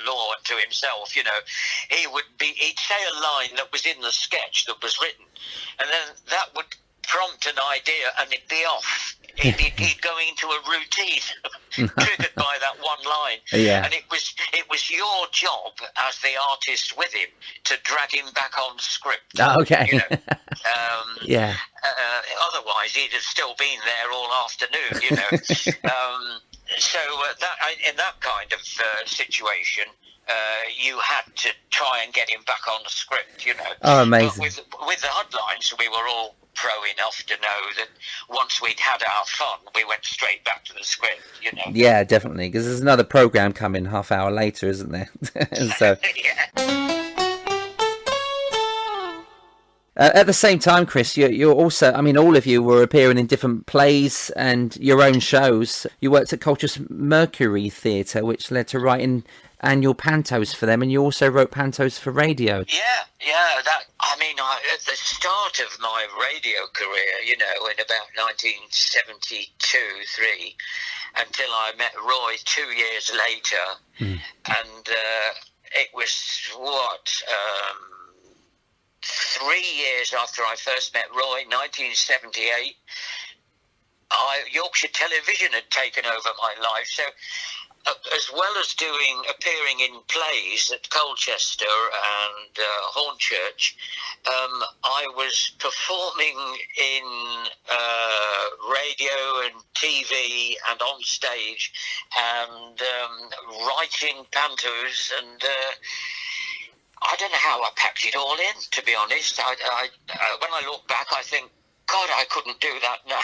law unto himself. He'd say a line that was in the sketch that was written, and then that would prompt an idea, and it'd be off. He'd go into a routine triggered by that one line. Yeah. And it was your job as the artist with him to drag him back on script. Oh, okay. Yeah. Otherwise, he'd have still been there all afternoon. So in that kind of situation, you had to try and get him back on the script. Oh, amazing. But with the Hudd Lines, we were all pro enough to know that once we'd had our fun, we went straight back to the script. Yeah, definitely, because there's another program coming half hour later, isn't there? So. Yeah. At the same time, Chris, you're also, I mean, all of you were appearing in different plays and your own shows. You worked at Culture's Mercury Theatre, which led to writing annual pantos for them, and you also wrote pantos for radio. Yeah. At the start of my radio career, in about 1972-3, until I met Roy 2 years later, and it was 3 years after I first met Roy, 1978, Yorkshire Television had taken over my life. So as well as appearing in plays at Colchester and Hornchurch, I was performing in radio and TV and on stage, and writing pantos, and I don't know how I packed it all in, to be honest. When I look back, I think, God, I couldn't do that now.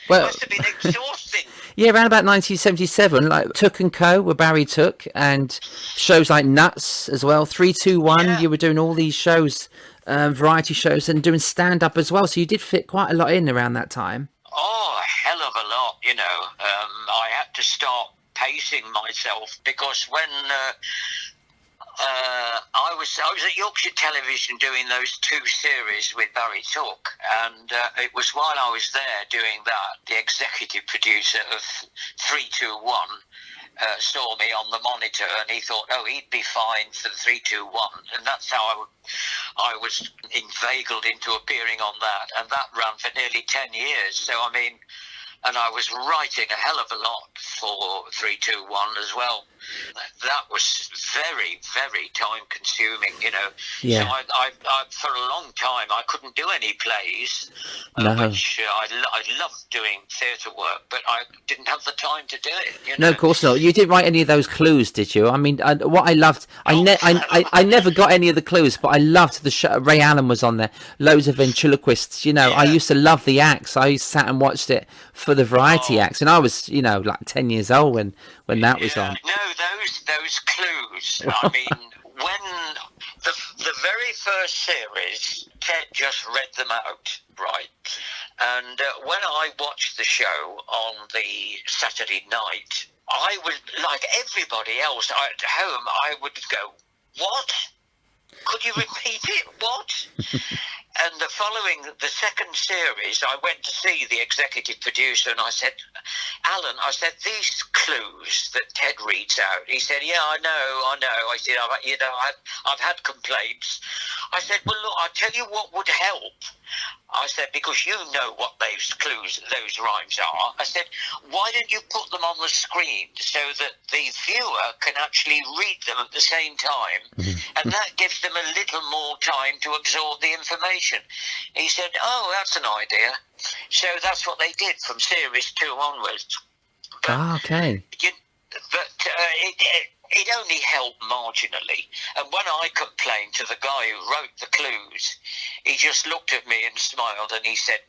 Well, it must have been exhausting. Yeah, around about 1977, like Took and Co. with Barry Took, and shows like Nuts as well. 321, Yeah. You were doing all these shows, variety shows, and doing stand-up as well. So you did fit quite a lot in around that time. Oh, a hell of a lot, I had to start pacing myself, because when I was at Yorkshire Television doing those 2 series with Barry Took, and it was while I was there doing that, the executive producer of 321 saw me on the monitor, and he thought, he'd be fine for the 321, and that's how I was inveigled into appearing on that, and that ran for nearly 10 years. So and I was writing a hell of a lot for 321 as well. That was very, very time consuming, Yeah. So I for a long time, I couldn't do any plays, No. which I loved doing theatre work, but I didn't have the time to do it. No, of course not. You didn't write any of those clues, did you? I mean, what I loved, I never got any of the clues, but I loved the show. Ray Allen was on there, loads of ventriloquists. I used to love the acts. I used to sat and watched it for the variety acts, and I was, like 10 years old when that was on. No, those clues. I mean, when the very first series, Ted just read them out, right? And when I watched the show on the Saturday night, I would, like everybody else at home, I would go, "What? Could you repeat it? What?" And the second series, I went to see the executive producer, and I said, "Alan," I said, "these clues that Ted reads out." He said, "Yeah, I know." I said, I've had complaints. I said, "Well, look, I'll tell you what would help." I said, "because you know what those clues, those rhymes are." I said, "Why don't you put them on the screen so that the viewer can actually read them at the same time, and that gives them a little more time to absorb the information?" He said, "Oh, that's an idea." So that's what they did from series 2 onwards. But, Okay. It only helped marginally. And when I complained to the guy who wrote the clues, he just looked at me and smiled, and he said,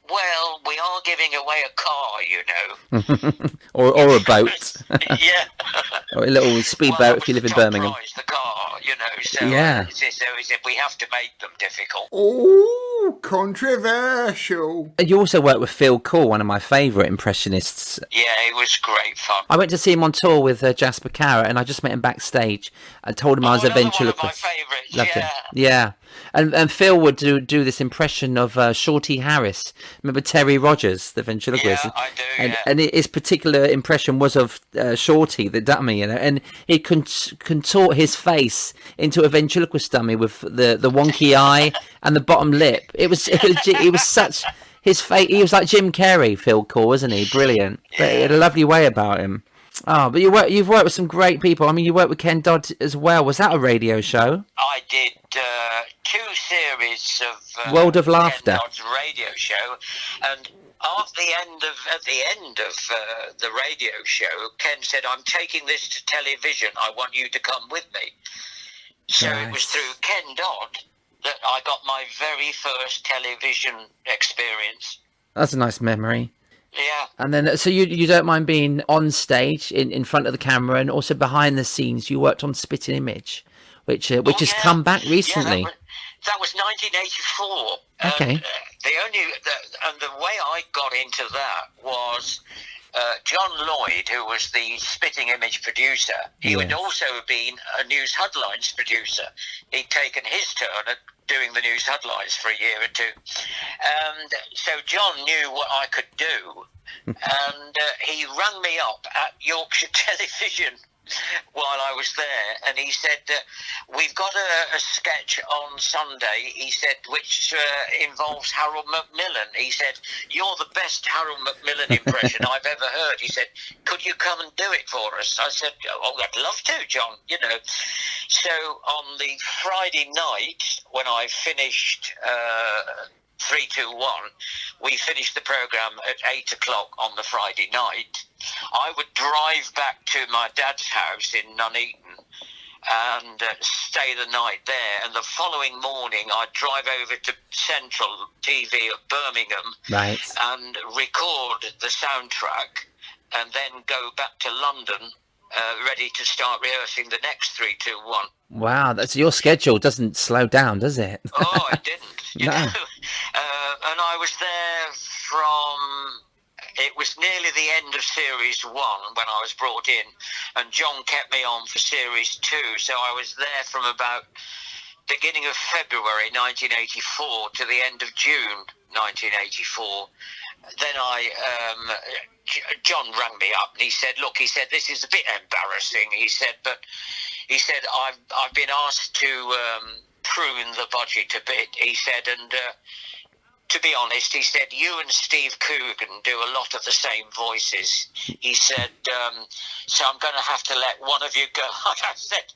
"Well, we are giving away a car, or a boat. Yeah. Or a little speedboat if you live in Birmingham. Prize, the car, so, Yeah. so he said, we have to make them difficult. Oh, controversial. You also worked with Phil Cole, one of my favourite impressionists. Yeah, it was great fun. I went to see him on tour with Jasper Carrott, and I just just met him backstage. I told him I was a another one of my ventriloquist. favourites, Loved him. yeah. Yeah. And Phil would do this impression of Shorty Harris. Remember Terry Rogers, the ventriloquist? Yeah, I do, and, yeah. And his particular impression was of Shorty, the dummy, and he contort his face into a ventriloquist dummy with the wonky eye and the bottom lip. It was such... His face, he was like Jim Carrey, Phil Core, wasn't he? Brilliant. But he had a lovely way about him. Oh, but you've worked with some great people. I mean, you worked with Ken Dodd as well. Was that a radio show? I did 2 series of World of Laughter. Ken Dodd's radio show, and at the end of the radio show, Ken said, "I'm taking this to television. I want you to come with me." So Nice. It was through Ken Dodd that I got my very first television experience. That's a nice memory. Yeah. And then, so you don't mind being on stage in front of the camera, and also behind the scenes. You worked on Spitting Image, which has come back recently. Yeah, that was 1984. Okay. And the way I got into that was John Lloyd, who was the Spitting Image producer. He had also been a News Hudd Lines producer. He'd taken his turn at doing the News Hudd Lines for a year or two. And so John knew what I could do. And he rang me up at Yorkshire Television while I was there, and he said, "We've got a sketch on Sunday," he said, "which involves Harold Macmillan." He said, "You're the best Harold Macmillan impression I've ever heard." He said, "Could you come and do it for us?" I said, "Oh, I'd love to, John," you know. So on the Friday night, when I finished 3-2-1, we finished the programme at 8 o'clock on the Friday night. I would drive back to my dad's house in Nuneaton and stay the night there, and the following morning I'd drive over to Central TV of Birmingham, Right. and record the soundtrack, and then go back to London ready to start rehearsing the next 3-2-1. Wow, that's your schedule. Doesn't slow down, does it? Oh, it didn't. You No. know? And I was there from... It was nearly the end of Series 1 when I was brought in, and John kept me on for Series 2, so I was there from about beginning of February 1984 to the end of June 1984. Then John rang me up and he said, "Look," he said, "this is a bit embarrassing," he said, "but," he said, I've been asked to prune the budget a bit," he said, "and to be honest," he said, "you and Steve Coogan do a lot of the same voices." He said, "So I'm going to have to let one of you go." I said,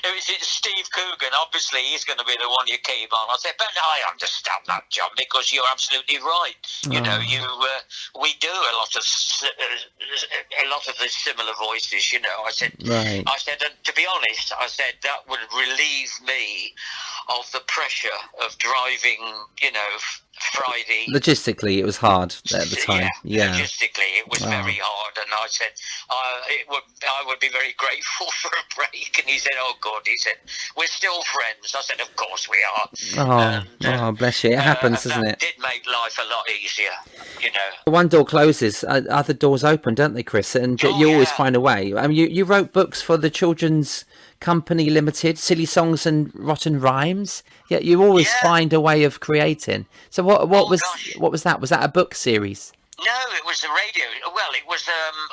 "If it's Steve Coogan, obviously he's going to be the one you keep on." I said, "But I understand that, John, because you're absolutely right. You know, we do a lot of the similar voices, you know." I said, Right. I said, and to be honest, I said, that would relieve me of the pressure of driving, you know, Friday. Logistically, it was hard at the time. Yeah. Logistically, it was very hard, and I said, I would be very grateful for a break. And he said, "Oh, good." He said, "We're still friends." I said, "Of course we are." Oh, bless you. It happens, doesn't it? Did make life a lot easier, you know. One door closes, other doors open, don't they, Chris? And you always find a way. I mean, you wrote books for the Children's Company Limited, Silly Songs and Rotten Rhymes. Yeah, you always find a way of creating. So what was that? Was that a book series? No, it was a radio. Well, it was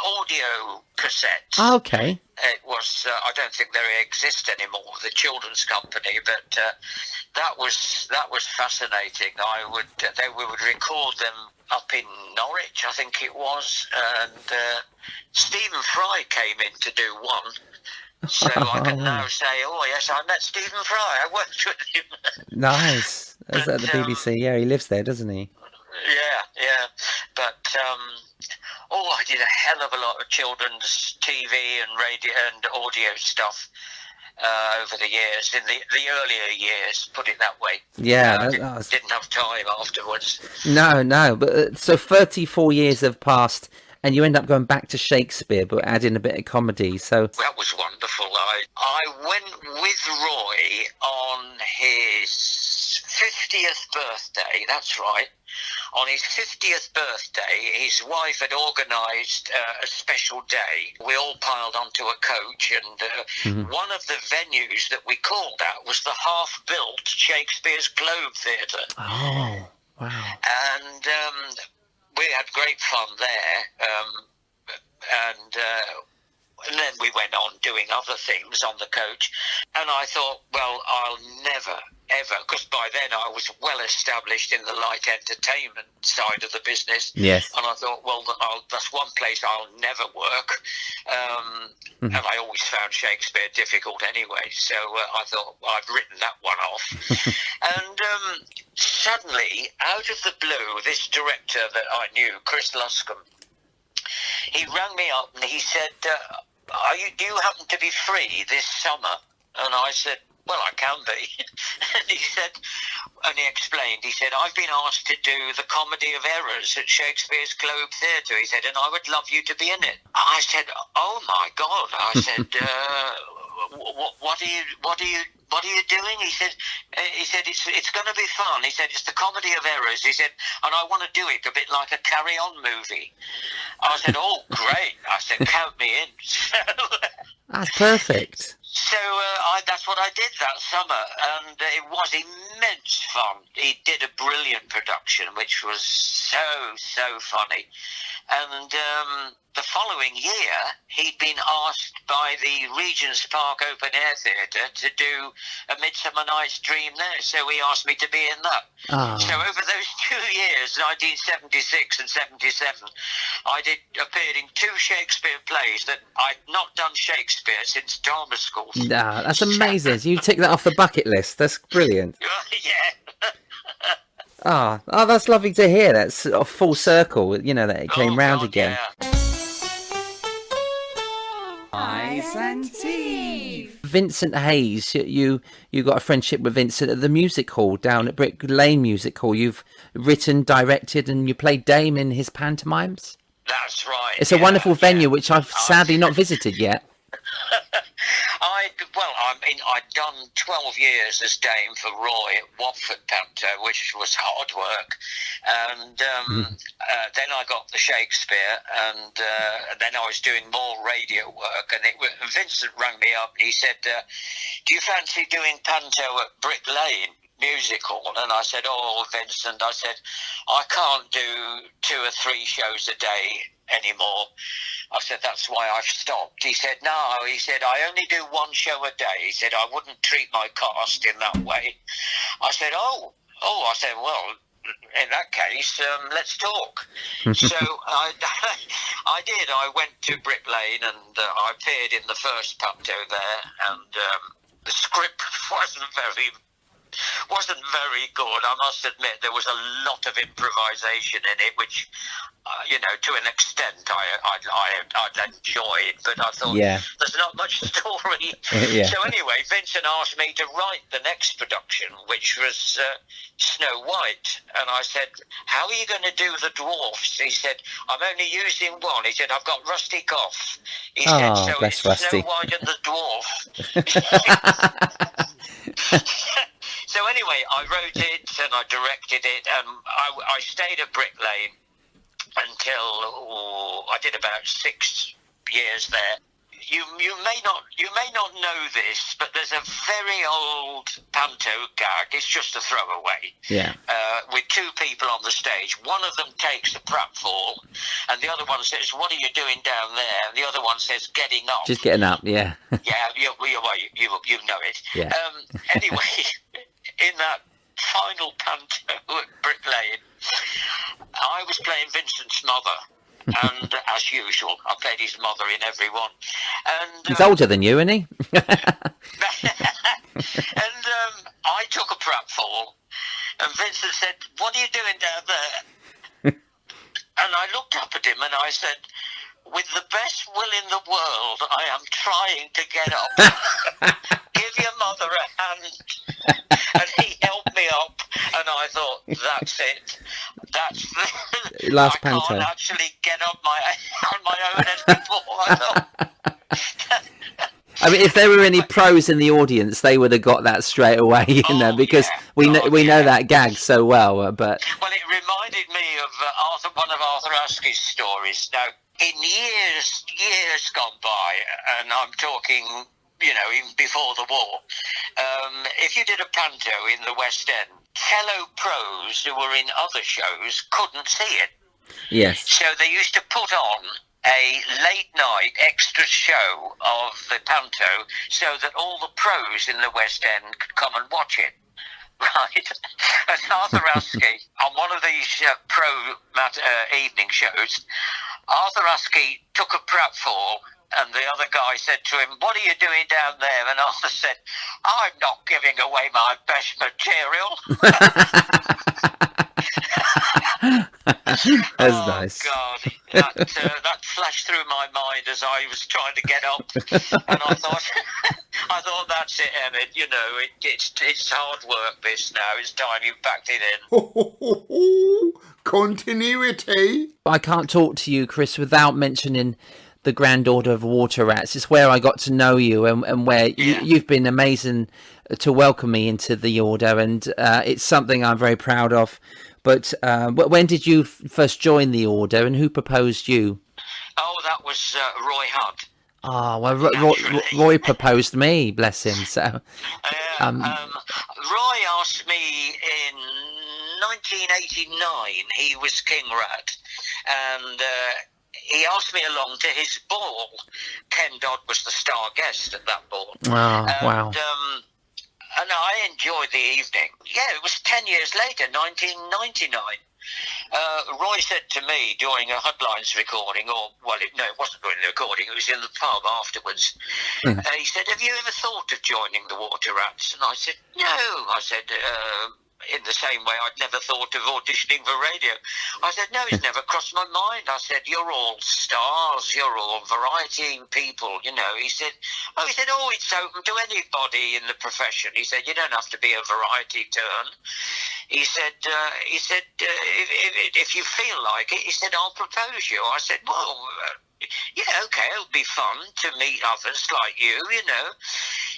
audio cassettes. Oh, okay. It was. I don't think they exist anymore. The Children's Company, but that was fascinating. We would record them up in Norwich, I think it was, and Stephen Fry came in to do one. So I can now say, "Oh yes, I met Stephen Fry. I worked with him." Nice. Is that the BBC? Yeah, he lives there, doesn't he? Yeah. But I did a hell of a lot of children's TV and radio and audio stuff over the years, in the earlier years, put it that way. Yeah, didn't have time afterwards. No. But so 34 years have passed, and you end up going back to Shakespeare, but adding a bit of comedy. So that was wonderful. I went with Roy on his 50th birthday. That's right. On his 50th birthday, his wife had organised a special day. We all piled onto a coach, and one of the venues that we called at was the half-built Shakespeare's Globe Theatre. Oh, wow. And we had great fun there. And then we went on doing other things on the coach. And I thought, well, I'll never, ever, because by then I was well established in the light entertainment side of the business. Yes. And I thought, well, that's one place I'll never work. And I always found Shakespeare difficult anyway. So I thought, well, I've written that one off. And suddenly, out of the blue, this director that I knew, Chris Luscombe, he rang me up and he said, do you happen to be free this summer? And I said, well, I can be. And he said, and he explained, he said, I've been asked to do the Comedy of Errors at Shakespeare's Globe Theatre. He said, and I would love you to be in it. I said, oh my God. I said, what are you doing? He said, it's going to be fun. He said, it's the Comedy of Errors. He said, and I want to do it a bit like a Carry On movie. I said, oh, great. I said, count me in. That's perfect. So that's what I did that summer, and it was immense fun. He did a brilliant production, which was so funny. And the following year, he'd been asked by the Regent's Park Open Air Theatre to do A Midsummer Night's Dream there, so he asked me to be in that. Oh. So over those 2 years, 1976 and 77, I appeared in 2 Shakespeare plays that I'd not done Shakespeare since drama school. Nah, that's amazing. You tick that off the bucket list. That's brilliant. Yeah. Oh, that's lovely to hear. That's a full circle, you know, that it came round God, again. Yeah. Eyes and Teeth. Vincent Hayes, you got a friendship with Vincent at the music hall down at Brick Lane Music Hall. You've written, directed, and you played Dame in his pantomimes. That's right. It's a wonderful venue, which I've sadly not visited yet. I'd done 12 years as Dame for Roy at Watford Panto, which was hard work. And then I got the Shakespeare, and then I was doing more radio work. And Vincent rang me up and he said, do you fancy doing Panto at Brick Lane Music Hall? And I said, oh, Vincent, I said, I can't do 2 or 3 shows a day anymore. I said, that's why I've stopped. He said, no, he said, I only do 1 show a day. He said, I wouldn't treat my cast in that way. I said, I said, well, in that case, let's talk. So I did. I went to Brick Lane and I appeared in the first panto there, and the script wasn't very good. I must admit, there was a lot of improvisation in it, which, to an extent I'd enjoyed, but I thought there's not much story. So anyway, Vincent asked me to write the next production, which was Snow White, and I said, how are you going to do the dwarfs? He said, I'm only using one. He said, I've got Rusty Cough. He said, so it's Rusty. Snow White and the dwarf. So anyway, I wrote it and I directed it, and I stayed at Brick Lane until I did about 6 years there. You may not know this, but there's a very old panto gag. It's just a throwaway. Yeah. With 2 people on the stage. One of them takes a pratfall, and the other one says, "What are you doing down there?" And the other one says, "Getting up." Just getting up. Yeah. Yeah. You know it. Yeah. Anyway, in that final panto at Brick Lane, I was playing Vincent's mother. And as usual, I played his mother in every one. And he's older than you, isn't he? And I took a pratfall, and Vincent said, "What are you doing down there?" And I looked up at him and I said, "With the best will in the world, I am trying to get up. Give your mother a hand." And he helped me up, and I thought, that's it. That's the last I panto. Can't actually get up on my own anymore. I thought. I mean, if there were any pros in the audience, they would have got that straight away, because we know that gag so well. But well, it reminded me of one of Arthur Askey's stories. Now, in years gone by, and I'm talking, even before the war, if you did a panto in the West End, fellow pros who were in other shows couldn't see it. Yes. So they used to put on a late night extra show of the panto so that all the pros in the West End could come and watch it. Right? And Arthur Askey, on one of these evening shows, Arthur Askey took a pratfall, and the other guy said to him, "What are you doing down there?" And Arthur said, "I'm not giving away my best material." That's nice. Oh God, that flashed through my mind as I was trying to get up, and I thought, that's it, Emmett. It's hard work. This now. It's time you packed it in. Continuity. I can't talk to you, Chris, without mentioning the Grand Order of Water Rats. It's where I got to know you, and where you've been amazing to welcome me into the order, and it's something I'm very proud of. But when did you first join the order, and who proposed you? Oh, that was Roy Hudd. Oh, well, Roy proposed me, bless him. So, Roy asked me in 1989. He was King Rat, and he asked me along to his ball. Ken Dodd was the star guest at that ball. Oh, wow. And I enjoyed the evening. Yeah, it was 10 years later, 1999. Roy said to me during a Hudd Lines recording, it wasn't during the recording, it was in the pub afterwards. He said, "Have you ever thought of joining the Water Rats?" And I said, "No." I said, in the same way I'd never thought of auditioning for radio. I said, "No, it's never crossed my mind." I said, "You're all stars, you're all variety people, He said, it's open to anybody in the profession." He said, "You don't have to be a variety turn." He said, if you feel like it, he said, "I'll propose you." I said, "Well, yeah, okay, it'll be fun to meet others like you,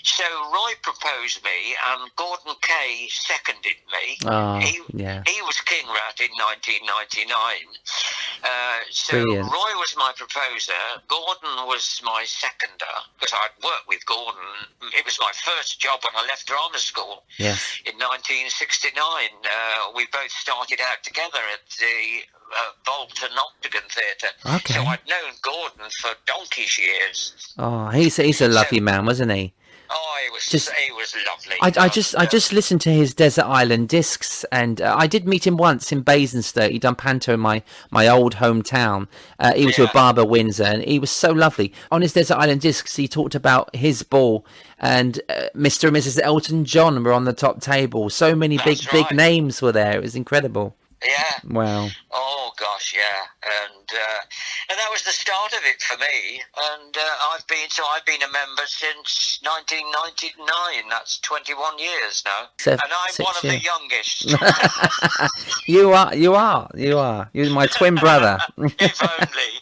So Roy proposed me, and Gordon Kay seconded me. Oh, he was King Rat in 1999. So Brilliant. Roy was my proposer. Gordon was my seconder, because I'd worked with Gordon. It was my first job when I left drama school. Yes. In 1969. We both started out together at the Bolton Octagon Theatre. Okay. So I'd known Gordon for donkey's years. Oh, he's a lovely man, wasn't he? Oh, he was lovely. I just listened to his Desert Island discs, and I did meet him once in Basingstoke. He'd done panto in my old hometown. He was with Barbara Windsor, and he was so lovely. On his Desert Island discs, he talked about his ball, and Mr. and Mrs. Elton John were on the top table. So many big names were there. It was incredible. Yeah. Wow. Oh gosh, yeah, and that was the start of it for me. And I've been a member since 1999. That's 21 years now, and I'm one of the youngest. You are. You're my twin brother. If only.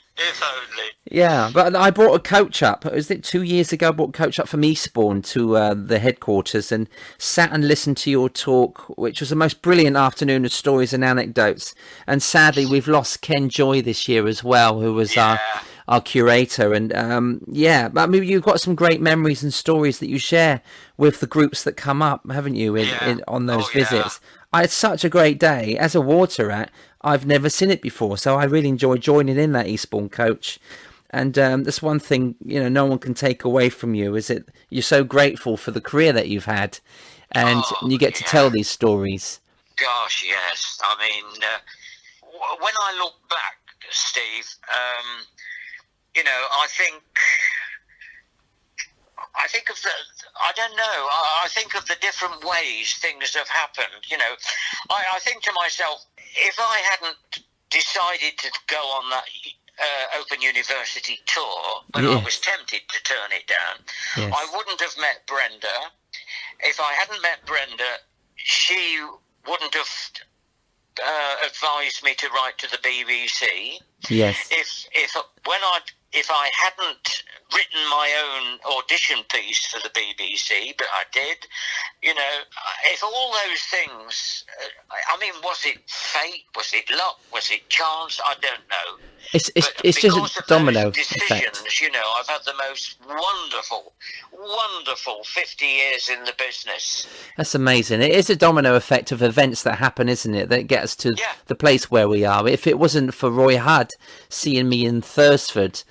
Yeah, but I brought a coach up. Was it 2 years ago? I brought a coach up from Eastbourne to the headquarters and sat and listened to your talk, which was the most brilliant afternoon of stories and anecdotes. And sadly, we've lost Ken Joy this year as well, who was our curator. And but maybe you've got some great memories and stories that you share with the groups that come up, haven't you, on those visits? I had such a great day. As a water rat, I've never seen it before, so I really enjoyed joining in that Eastbourne coach. And that's one thing, no one can take away from you, is that you're so grateful for the career that you've had, and you get to tell these stories. Gosh, yes. I mean, when I look back, Steve, I think of the different ways things have happened. I think to myself, if I hadn't decided to go on that Open University tour, when I was tempted to turn it down, I wouldn't have met Brenda. If I hadn't met Brenda, she wouldn't have advised me to write to the BBC. Yes. If I hadn't written my own audition piece for the BBC, but I did. You know, if all those things, I mean, was it fate? Was it luck? Was it chance? I don't know. It's just a domino effect. You know, I've had the most wonderful 50 years in the business. That's amazing. It is a domino effect of events that happen, isn't it, that get us to the place where we are. If it wasn't for Roy Hudd seeing me in Thursford,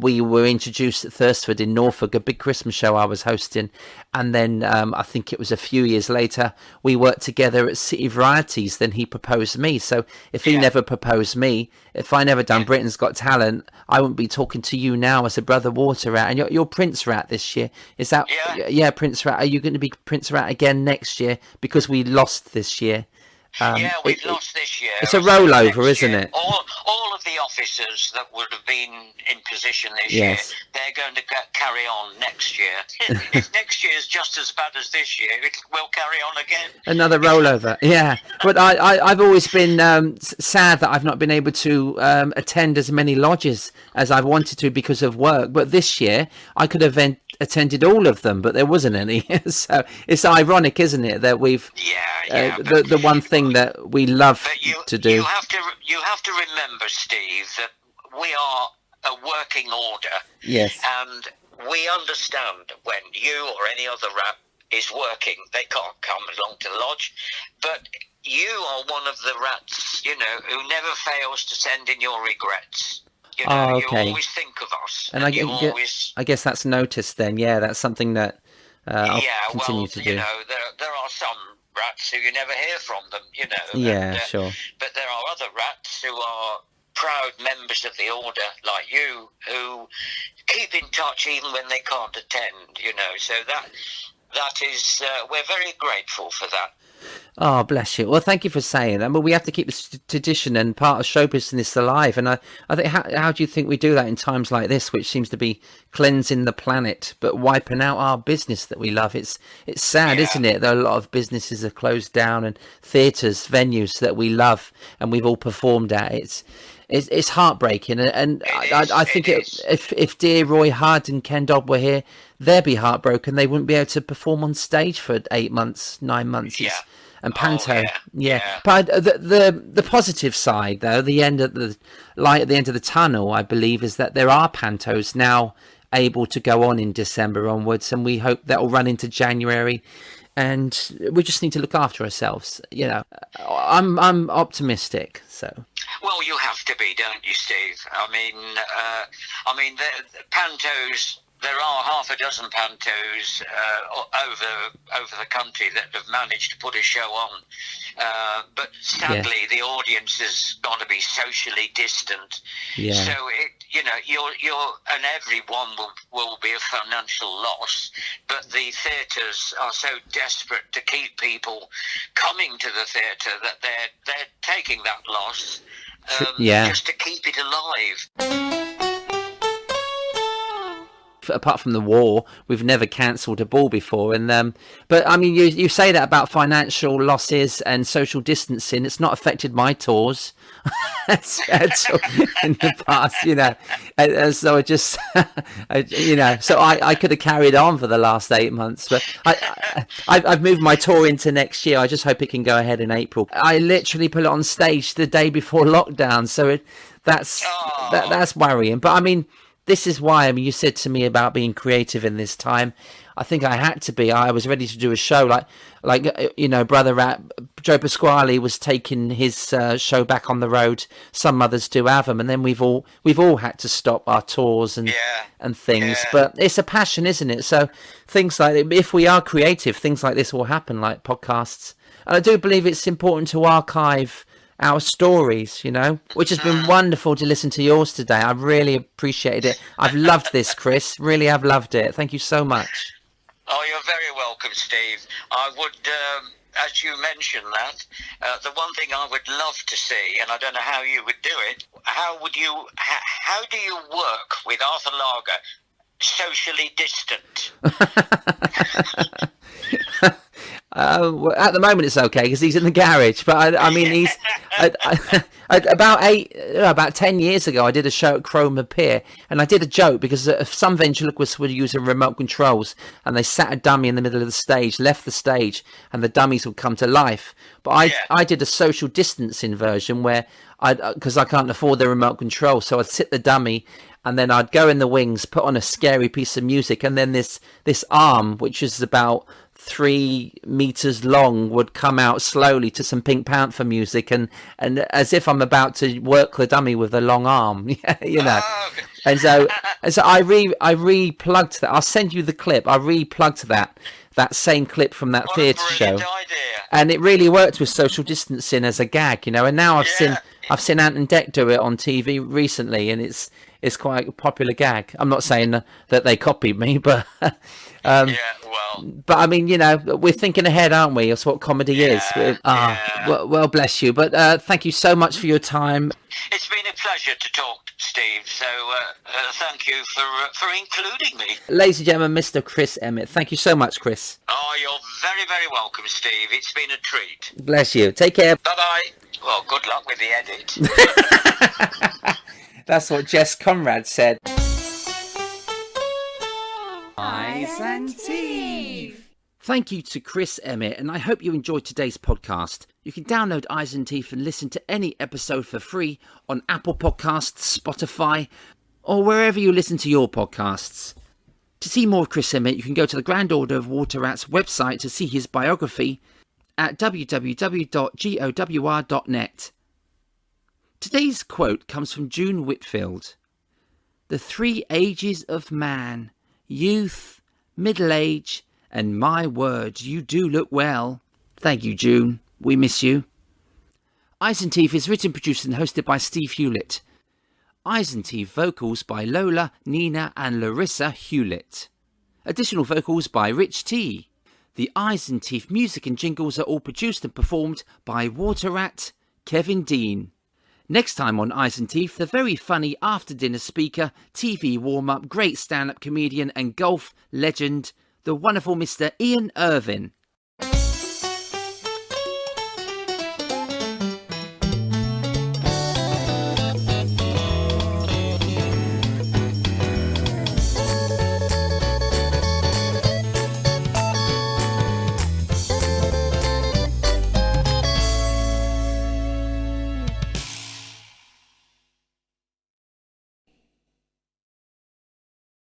we were introduced at Thursford in Norfolk, a big Christmas show I was hosting, and then I think it was a few years later we worked together at City Varieties. Then he proposed me. So if he never proposed me, if I never done Britain's Got Talent, I wouldn't be talking to you now as a Brother Water Rat. And you're Prince Rat this year. Is that Prince Rat? Are you going to be Prince Rat again next year? Because we lost this year. We've lost this year. It's a rollover, isn't it? All of the officers that would have been in position this year, they're going to carry on next year. If next year is just as bad as this year, it will carry on again. Another rollover, yeah. But I've always been sad that I've not been able to attend as many lodges as I've wanted to because of work. But this year, I could have attended all of them, but there wasn't any. So it's ironic, isn't it, that we've the one thing that we love to do. You have to remember, Steve, that we are a working order. Yes. And we understand when you or any other rat is working, they can't come along to the lodge. But you are one of the rats, you know, who never fails to send in your regrets. You know, you always think of us. And I guess that's noticed then. Yeah, that's something that I'll continue to do. You know, there are some rats who you never hear from them, you know. Yeah, sure. But there are other rats who are proud members of the order, like you, who keep in touch even when they can't attend, you know. So that is, we're very grateful for that. Oh, bless you. Well, thank you for saying that. But we have to keep this tradition and part of show business alive. And I think, how do you think we do that in times like this, which seems to be cleansing the planet, but wiping out our business that we love? It's sad, isn't it? That a lot of businesses are closed down and theatres, venues that we love and we've all performed at. It's heartbreaking. And I think if dear Roy Hudd and Ken Dodd were here, they'd be heartbroken. They wouldn't be able to perform on stage for 8 months, 9 months. And panto, But the positive side, though, the end of the light at the end of the tunnel, I believe, is that there are pantos now able to go on in December onwards, and we hope that will run into January. And we just need to look after ourselves. You know, I'm optimistic. So. Well, you have to be, don't you, Steve? I mean, the pantos. There are half a dozen pantos over the country that have managed to put a show on, but sadly the audience has got to be socially distant. Yeah. So you're and everyone will be a financial loss. But the theatres are so desperate to keep people coming to the theatre that they're taking that loss just to keep it alive. Apart from the war, we've never cancelled a ball before, and but I mean, you say that about financial losses and social distancing. It's not affected my tours in the past, you know. And so I just, so I could have carried on for the last 8 months, but I've moved my tour into next year. I just hope it can go ahead in April. I literally put it on stage the day before lockdown, so that's worrying. But I mean. This is why, I mean, you said to me about being creative in this time. I think I had to be. I was ready to do a show like you know, Brother Rat, Joe Pasquale was taking his show back on the road. Some others do have them, and then we've all had to stop our tours and things. Yeah. But it's a passion, isn't it? So things like, if we are creative, things like this will happen, like podcasts. And I do believe it's important to archive our stories, you know, which has been wonderful to listen to yours today. I really appreciated it. I've loved this, Chris. Really have loved it. Thank you so much. Oh, you're very welcome, Steve. I would, as you mentioned that, the one thing I would love to see, and I don't know how you would do it, how do you work with Arthur Lager socially distant? Well, at the moment it's okay because he's in the garage, but I mean about 10 years ago, I did a show at Chroma Pier, and I did a joke because some ventriloquists were using remote controls, and they sat a dummy in the middle of the stage, left the stage, and the dummies would come to life. But I did a social distancing version where because I can't afford the remote control, so I'd sit the dummy, and then I'd go in the wings, put on a scary piece of music, and then this arm, which is about 3 meters long, would come out slowly to some Pink Panther music, and as if I'm about to work the dummy with a long arm, you know. And so I replugged that. I'll send you the clip. I replugged that same clip from that theatre show, idea. and it really worked with social distancing as a gag, you know. And now I've seen Ant and Dec do it on TV recently, and it's quite a popular gag. I'm not saying that they copied me, but but I mean, you know, we're thinking ahead, aren't we? That's what comedy is. Well, bless you. But thank you so much for your time. It's been a pleasure to talk, Steve. So thank you for including me. Ladies and gentlemen, Mr. Chris Emmett. Thank you so much, Chris. Oh, you're very, very welcome, Steve. It's been a treat. Bless you. Take care. Bye-bye. Well, good luck with the edit. That's what Jess Conrad said. Eyes and Teeth. Thank you to Chris Emmett, and I hope you enjoyed today's podcast. You can download Eyes and Teeth and listen to any episode for free on Apple Podcasts, Spotify, or wherever you listen to your podcasts. To see more of Chris Emmett, you can go to the Grand Order of Water Rats website to see his biography at www.gowr.net. Today's quote comes from June Whitfield. "The 3 ages of man, youth, middle age, and my word, you do look well." Thank you, June. We miss you. Eyes and Teeth is written, produced and hosted by Steve Hewlett. Eyes and Teeth vocals by Lola, Nina and Larissa Hewlett. Additional vocals by Rich T. The Eyes and Teeth music and jingles are all produced and performed by Water Rat Kevin Dean. Next time on Eyes and Teeth, the very funny after-dinner speaker, TV warm-up, great stand-up comedian and golf legend, the wonderful Mr. Ian Irvin.